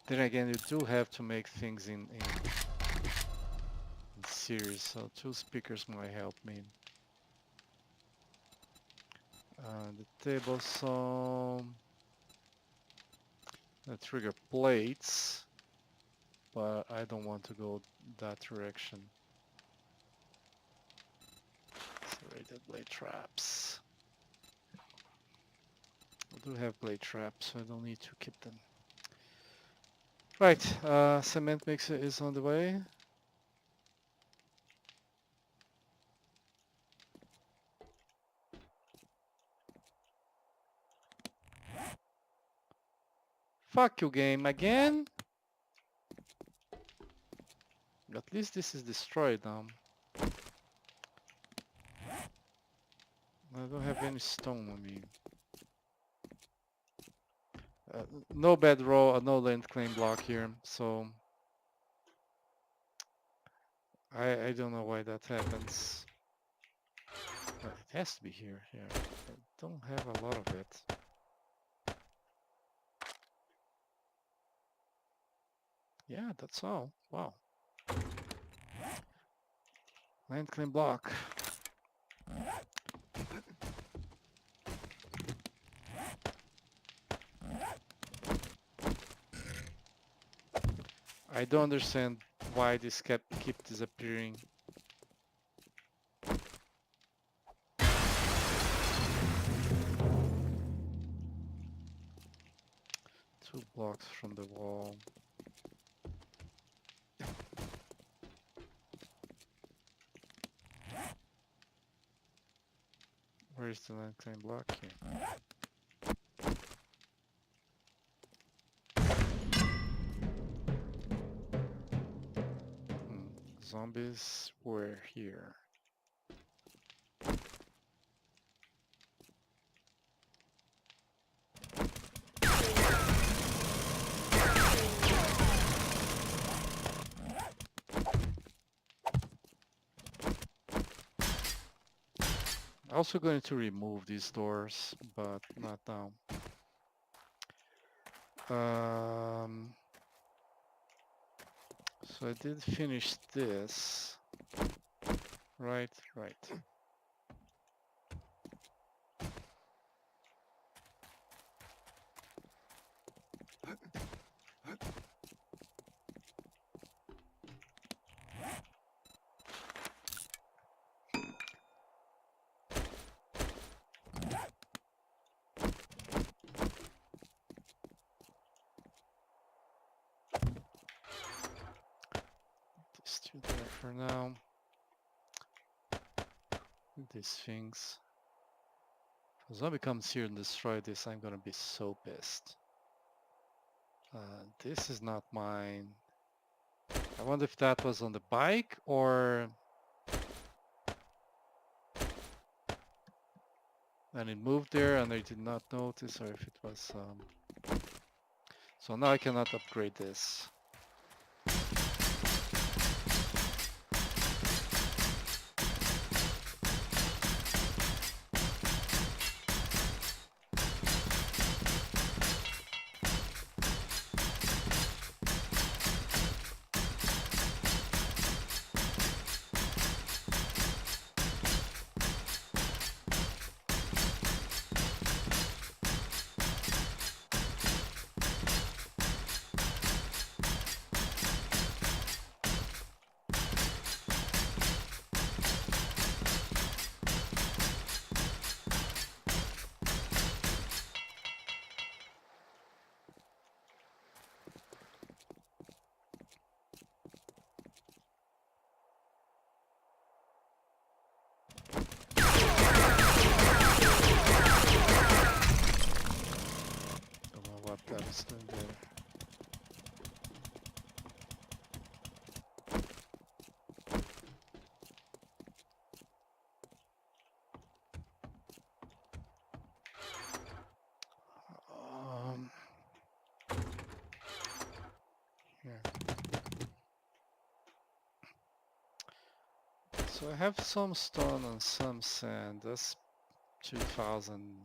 Then again, you do have to make things in series, so 2 speakers might help me. The table some the trigger plates, but I don't want to go that direction. Serrated blade traps. I do have blade traps, so I don't need to keep them. Right, cement mixer is on the way. Fuck you, game, again? At least this is destroyed now. I don't have any stone on me. No bedroll, no land claim block here, so I don't know why that happens. But it has to be here, yeah. I don't have a lot of it. Yeah, that's all. Wow. Land claim block. I don't understand why this keep disappearing. 2 blocks from the wall. Where is the land claim block here? Zombies were here. Also going to remove these doors, but not now. So I did finish this. Right. These 2 there for now. These things. If a zombie comes here and destroy this, I'm gonna be so pissed. This is not mine. I wonder if that was on the bike or... and it moved there and I did not notice, or if it was... So now I cannot upgrade this. Don't know what that is doing there. Here. So I have some stone and some sand. That's 2000.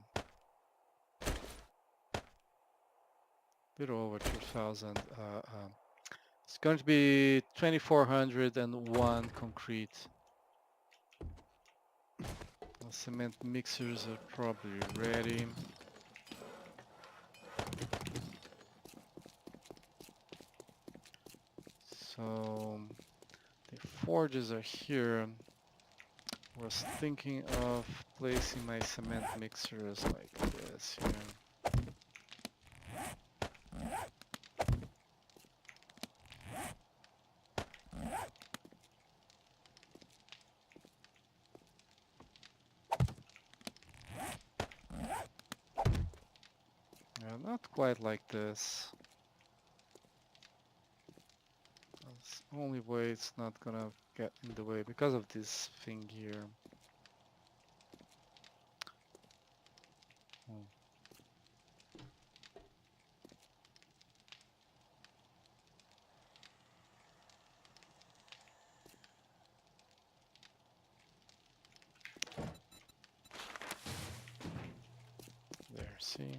bit over 2,000. It's going to be 2,401 concrete. The cement mixers are probably ready. So the forges are here. I was thinking of placing my cement mixers like this here. Yeah, not quite like this. That's the only way it's not gonna get in the way because of this thing here. Oh. There, see?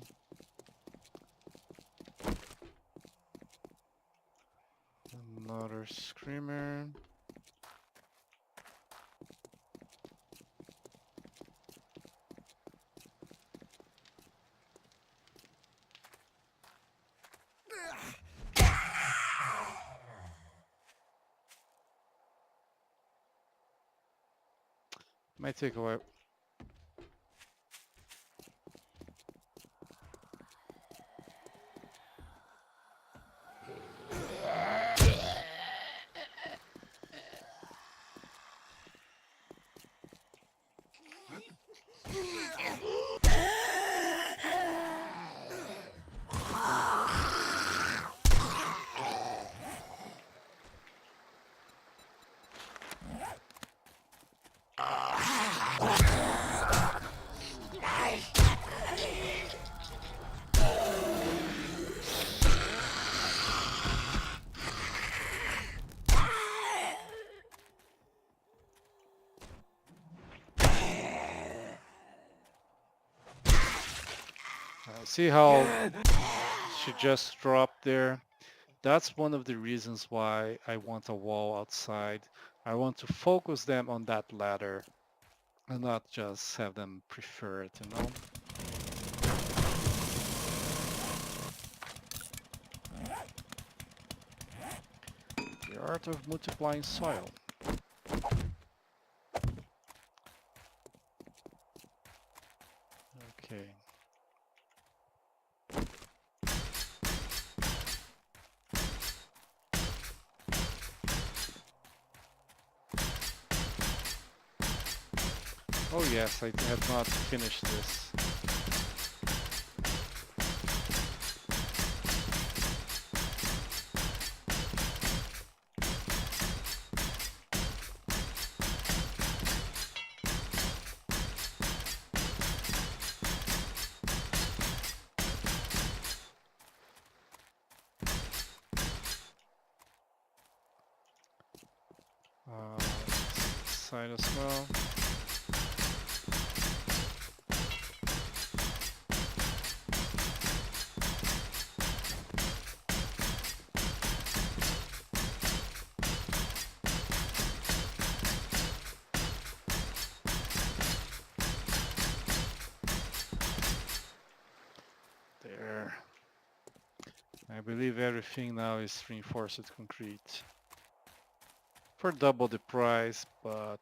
Another screamer. Might take a while. See how she just dropped there? That's one of the reasons why I want a wall outside. I want to focus them on that ladder and not just have them prefer it, you know? The art of multiplying soil. Okay. Oh yes, I have not finished this. Side as well. There. I believe everything now is reinforced concrete. For double the price, but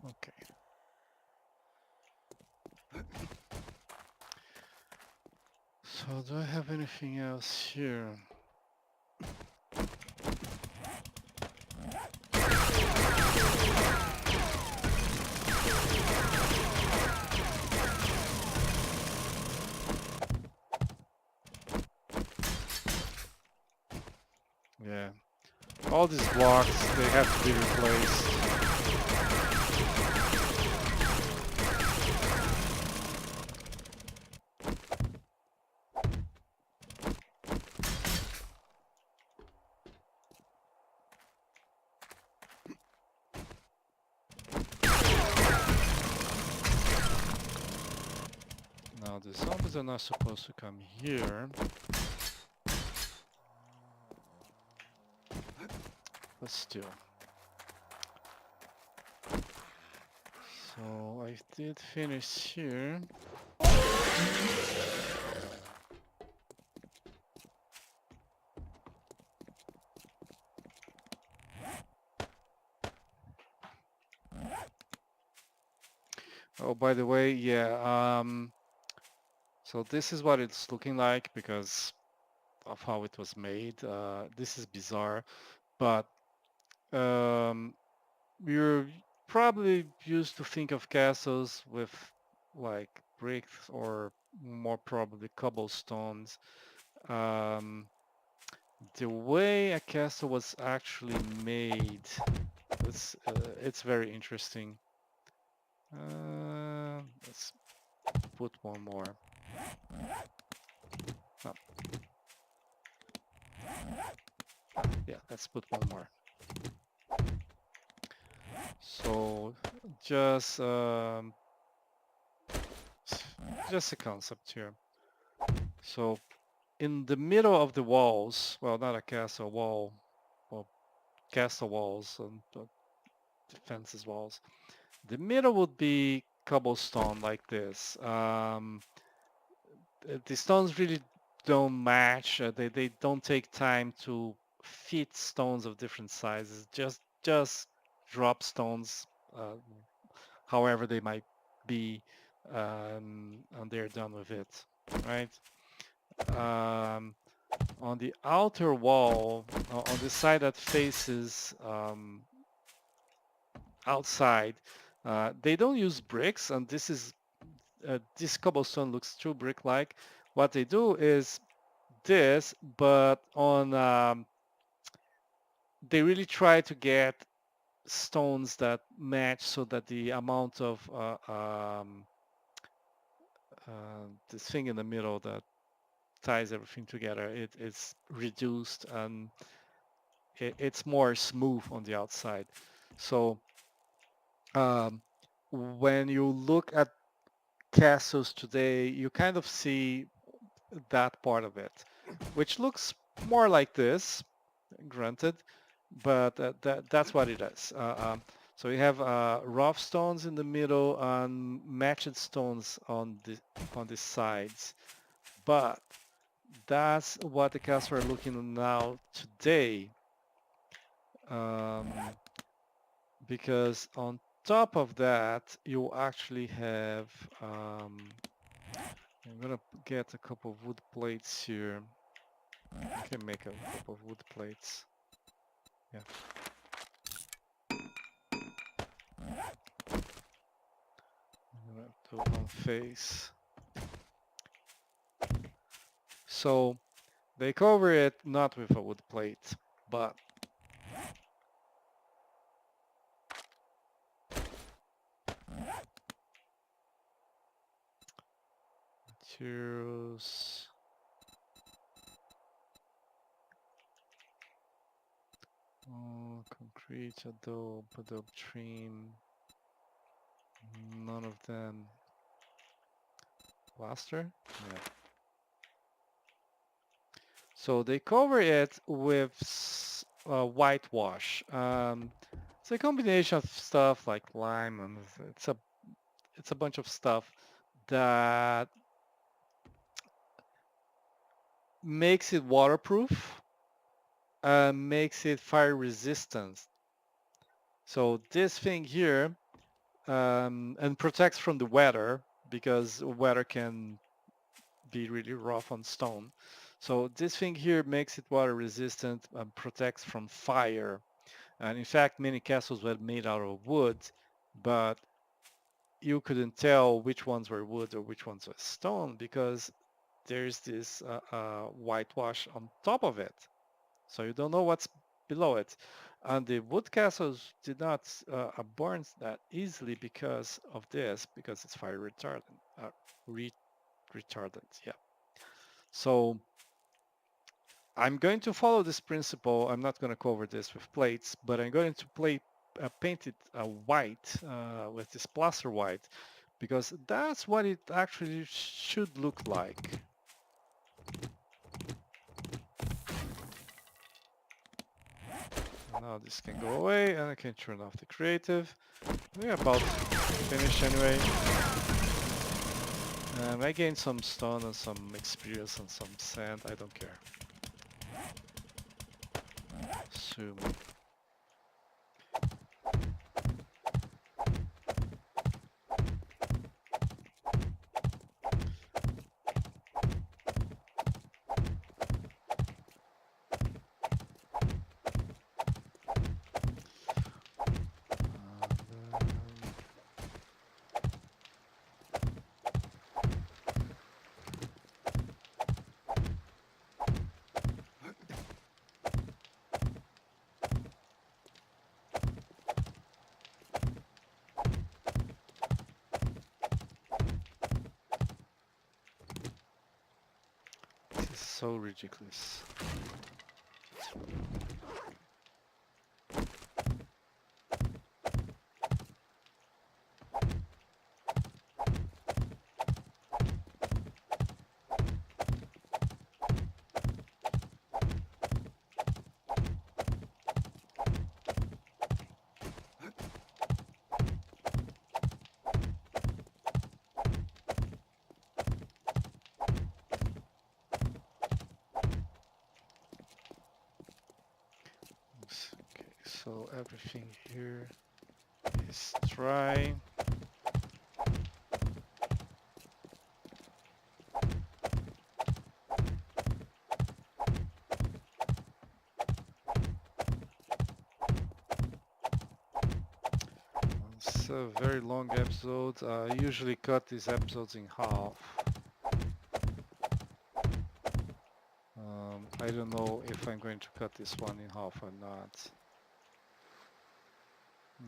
okay. So do I have anything else here? Yeah. All these blocks, they have to be replaced. the zombies are not supposed to come here. But still. So I did finish here. Oh, by the way, yeah, so this is what it's looking like because of how it was made. This is bizarre, but you're probably used to think of castles with like bricks or more probably cobblestones. Um, the way a castle was actually made, it's very interesting. Let's put one more. Oh. Yeah, let's put one more. So just just a concept here. So in the middle of the walls, well, not a castle wall, well, castle walls and defenses walls. The middle would be cobblestone like this. The stones really don't match. They don't take time to fit stones of different sizes. Just drop stones, uh, however they might be, and they're done with it, right? On the outer wall, on the side that faces outside, they don't use bricks, and this cobblestone looks too brick-like. What they do is this, but on they really try to get stones that match so that the amount of this thing in the middle that ties everything together, it is reduced and it's more smooth on the outside. So um, when you look at castles today, you kind of see that part of it, which looks more like this, granted, but that's what it is. So you have rough stones in the middle and matched stones on the sides, but that's what the castles are looking at now today, because on top of that you actually have I'm gonna get a couple of wood plates here. I can make a couple of wood plates. Yeah. I'm gonna do one face. So they cover it not with a wood plate, but materials. Oh, concrete, adobe trim. None of them. Plaster? Yeah. So they cover it with whitewash. It's a combination of stuff like lime, and it's a bunch of stuff that makes it waterproof, makes it fire resistant. So this thing here, and protects from the weather because weather can be really rough on stone. So this thing here makes it water resistant and protects from fire. And in fact, many castles were made out of wood, but you couldn't tell which ones were wood or which ones were stone because there's this whitewash on top of it. So you don't know what's below it. And the wood castles did not burn that easily because of this, because it's fire retardant. Retardant, yeah. So I'm going to follow this principle. I'm not going to cover this with plates, but I'm going to paint it white with this plaster white because that's what it actually should look like. Now this can go away and I can turn off the creative. We're about finished anyway. I gained some stone and some experience and some sand, I don't care. Zoom. This is so ridiculous. Okay, so everything here is dry. It's a very long episode. I usually cut these episodes in half. I don't know if I'm going to cut this one in half or not.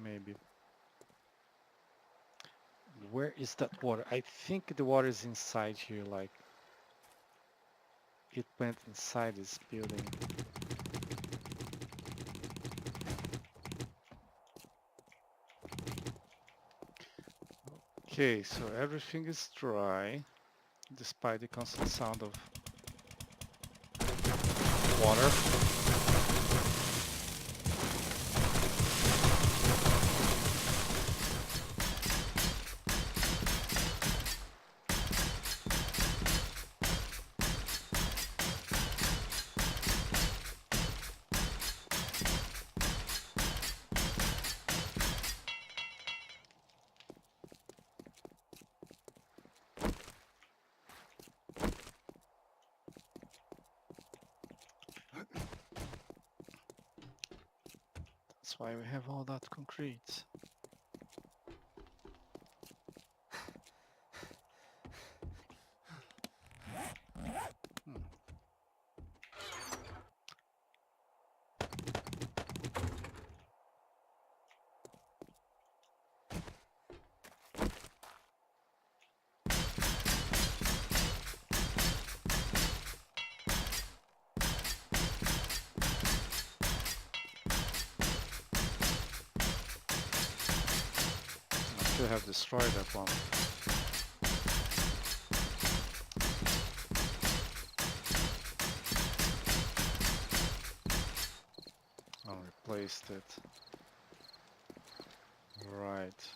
Maybe. Where is that water? I think the water is inside here, like it went inside this building. Okay, so everything is dry, despite the constant sound of water. That's why we have all that concrete. I should have destroyed that one. I replaced it. Right.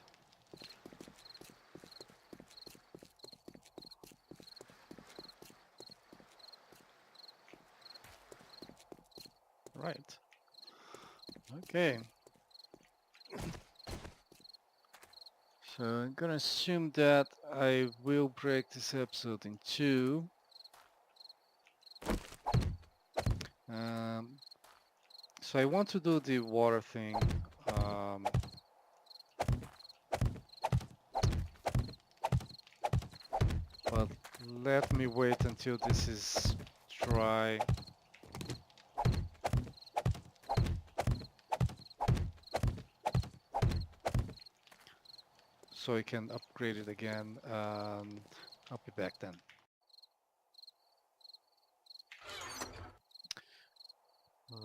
Right. Okay. So I'm gonna assume that I will break this episode in two. So I want to do the water thing. But let me wait until this is dry. So I can upgrade it again. I'll be back then.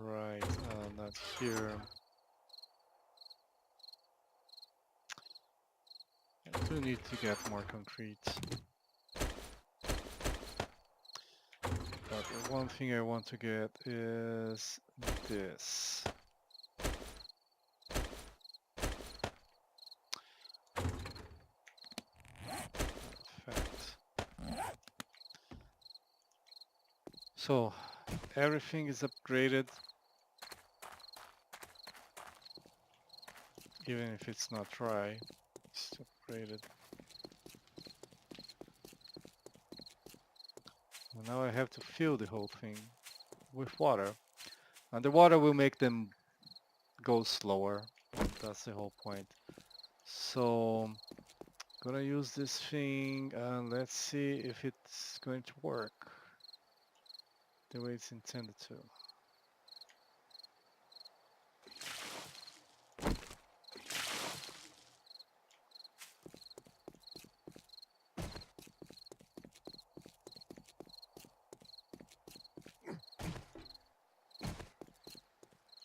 Right, not here. I do need to get more concrete. But the one thing I want to get is this. Perfect. So everything is upgraded, even if it's not dry, it's upgraded. And now I have to fill the whole thing with water. And the water will make them go slower. That's the whole point. So gonna use this thing and let's see if it's going to work the way it's intended to.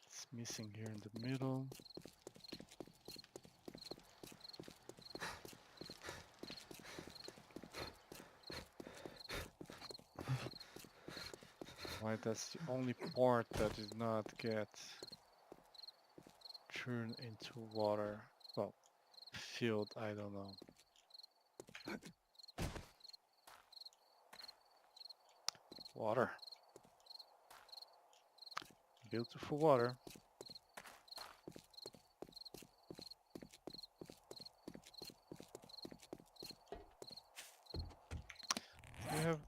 It's missing here in the middle. Why that's the only part that did not get turned into water. Well, filled, I don't know. Water. Beautiful water. I have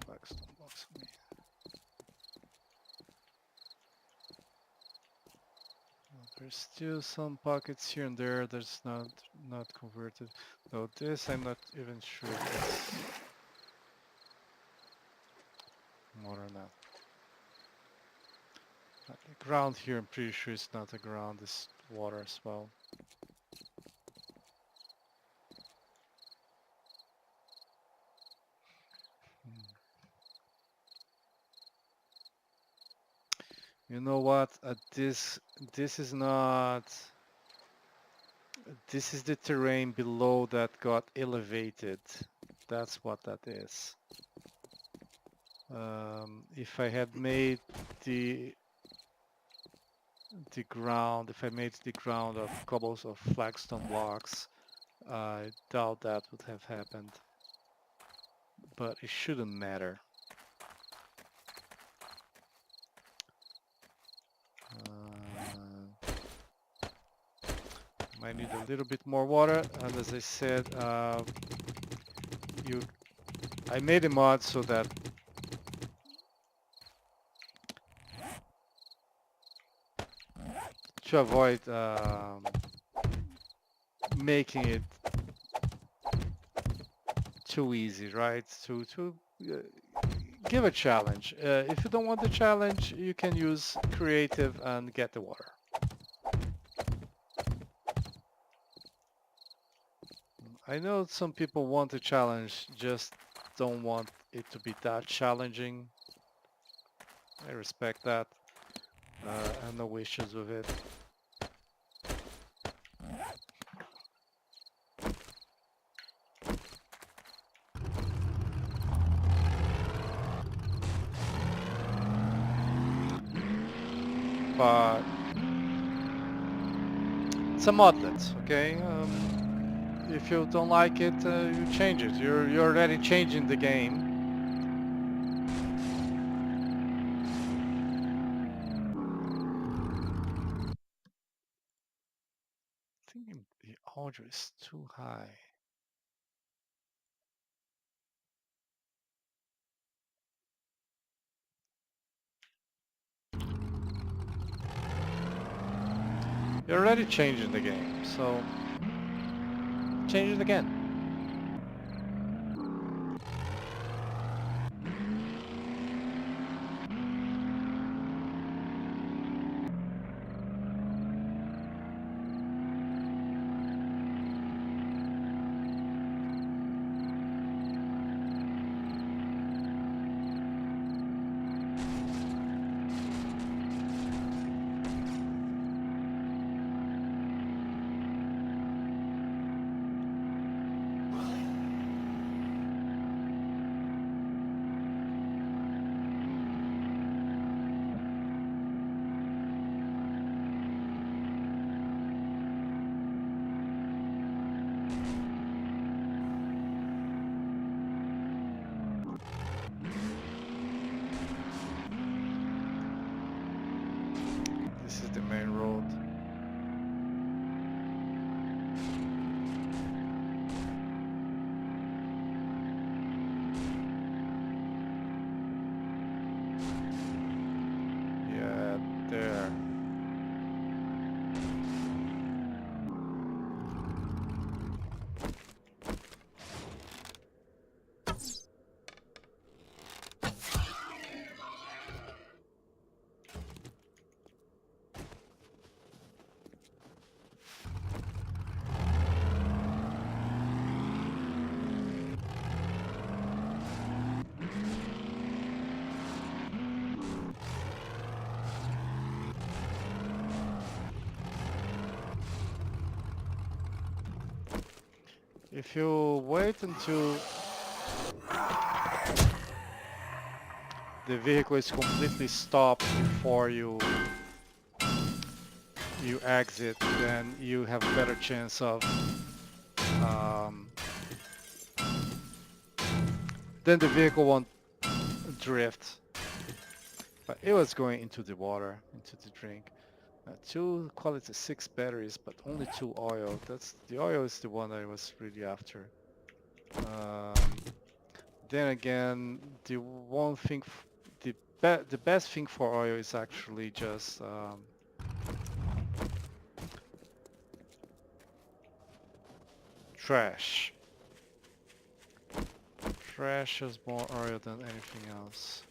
flagstone blocks on me. There's still some pockets here and there that's not converted. Though this I'm not even sure if it's water or not. The ground here I'm pretty sure it's not a ground, it's water as well. You know what? This is not. This is the terrain below that got elevated. That's what that is. If I had made the ground, if I made the ground of cobbles of flagstone blocks, I doubt that would have happened. But it shouldn't matter. Might need a little bit more water, and as I said, I made a mod so that to avoid making it too easy, right? To give a challenge. If you don't want the challenge, you can use creative and get the water. I know some people want a challenge, just don't want it to be that challenging. I respect that. I have no issues with it. But it's a modlet, okay? If you don't like it, you change it. You're already changing the game. I think the audio is too high. You're already changing the game, so change it again. the main road. Yeah, there. If you wait until the vehicle is completely stopped before you exit, then you have a better chance of then the vehicle won't drift. But it was going into the water, into the drink. Two quality 6 batteries, but only 2 oil. That's the oil is the one I was really after. Um, then again, the one thing, the best thing for oil is actually just trash. Trash has more oil than anything else.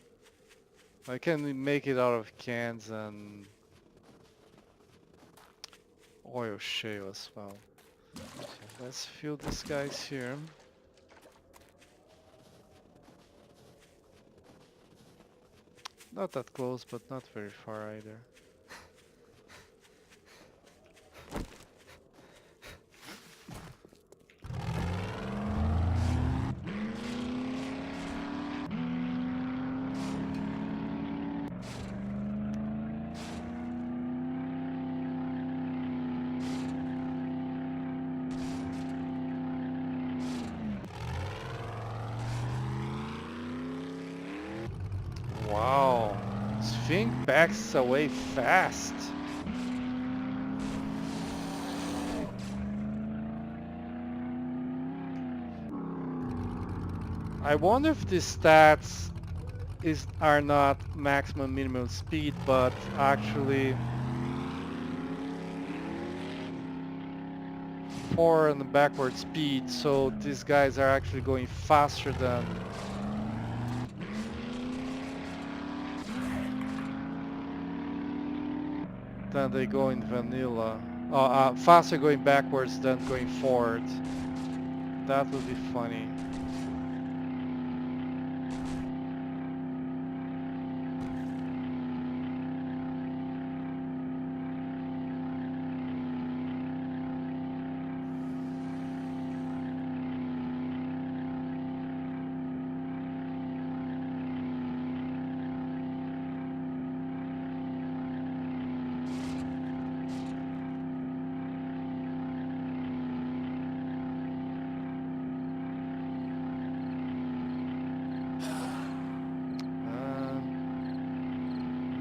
I can make it out of cans and oil shale as well. Okay, let's fill these guys here. Not that close, but not very far either. Wow, this thing backs away fast. I wonder if the stats are not maximum minimum speed, but actually forward and backward speed. So these guys are actually going faster than they go in vanilla. Faster going backwards than going forward. That would be funny.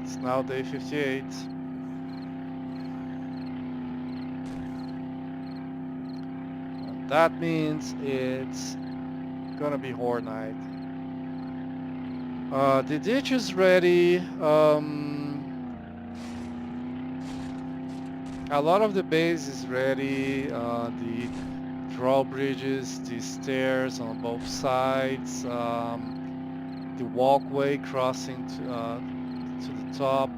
It's now day 58. And that means it's gonna be horde night. The ditch is ready. A lot of the base is ready. The drawbridges, the stairs on both sides, the walkway crossing to the top.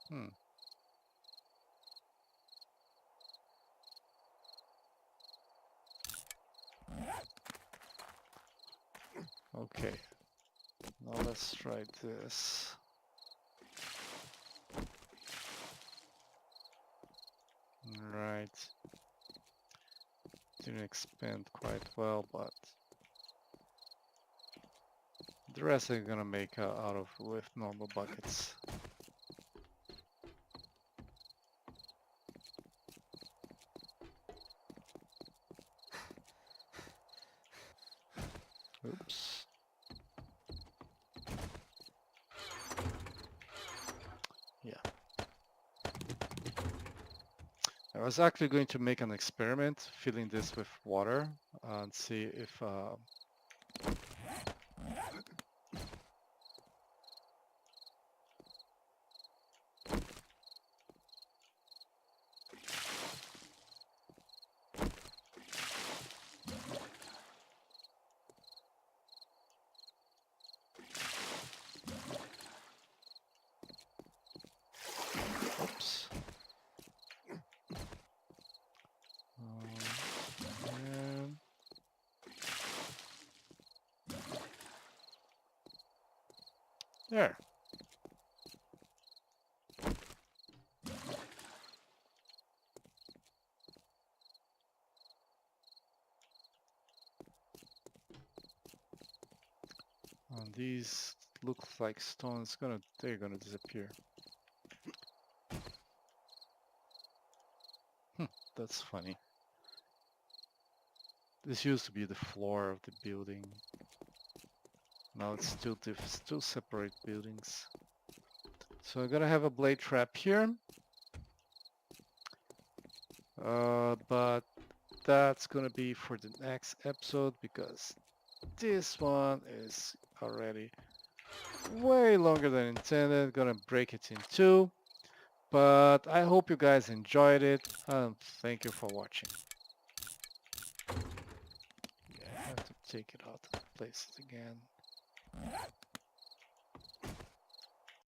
Hmm. Okay. Now let's try this. Right. Didn't expand quite well, but the rest I'm gonna make out of with normal buckets. Yeah. I was actually going to make an experiment filling this with water and see if oops. And there. And these look like stones. They're gonna disappear. That's funny. This used to be the floor of the building. Now it's still separate buildings. So I'm gonna have a blade trap here. But that's gonna be for the next episode because this one is already way longer than intended. Gonna break it in two. But I hope you guys enjoyed it and thank you for watching. Yeah, I have to take it out of places again.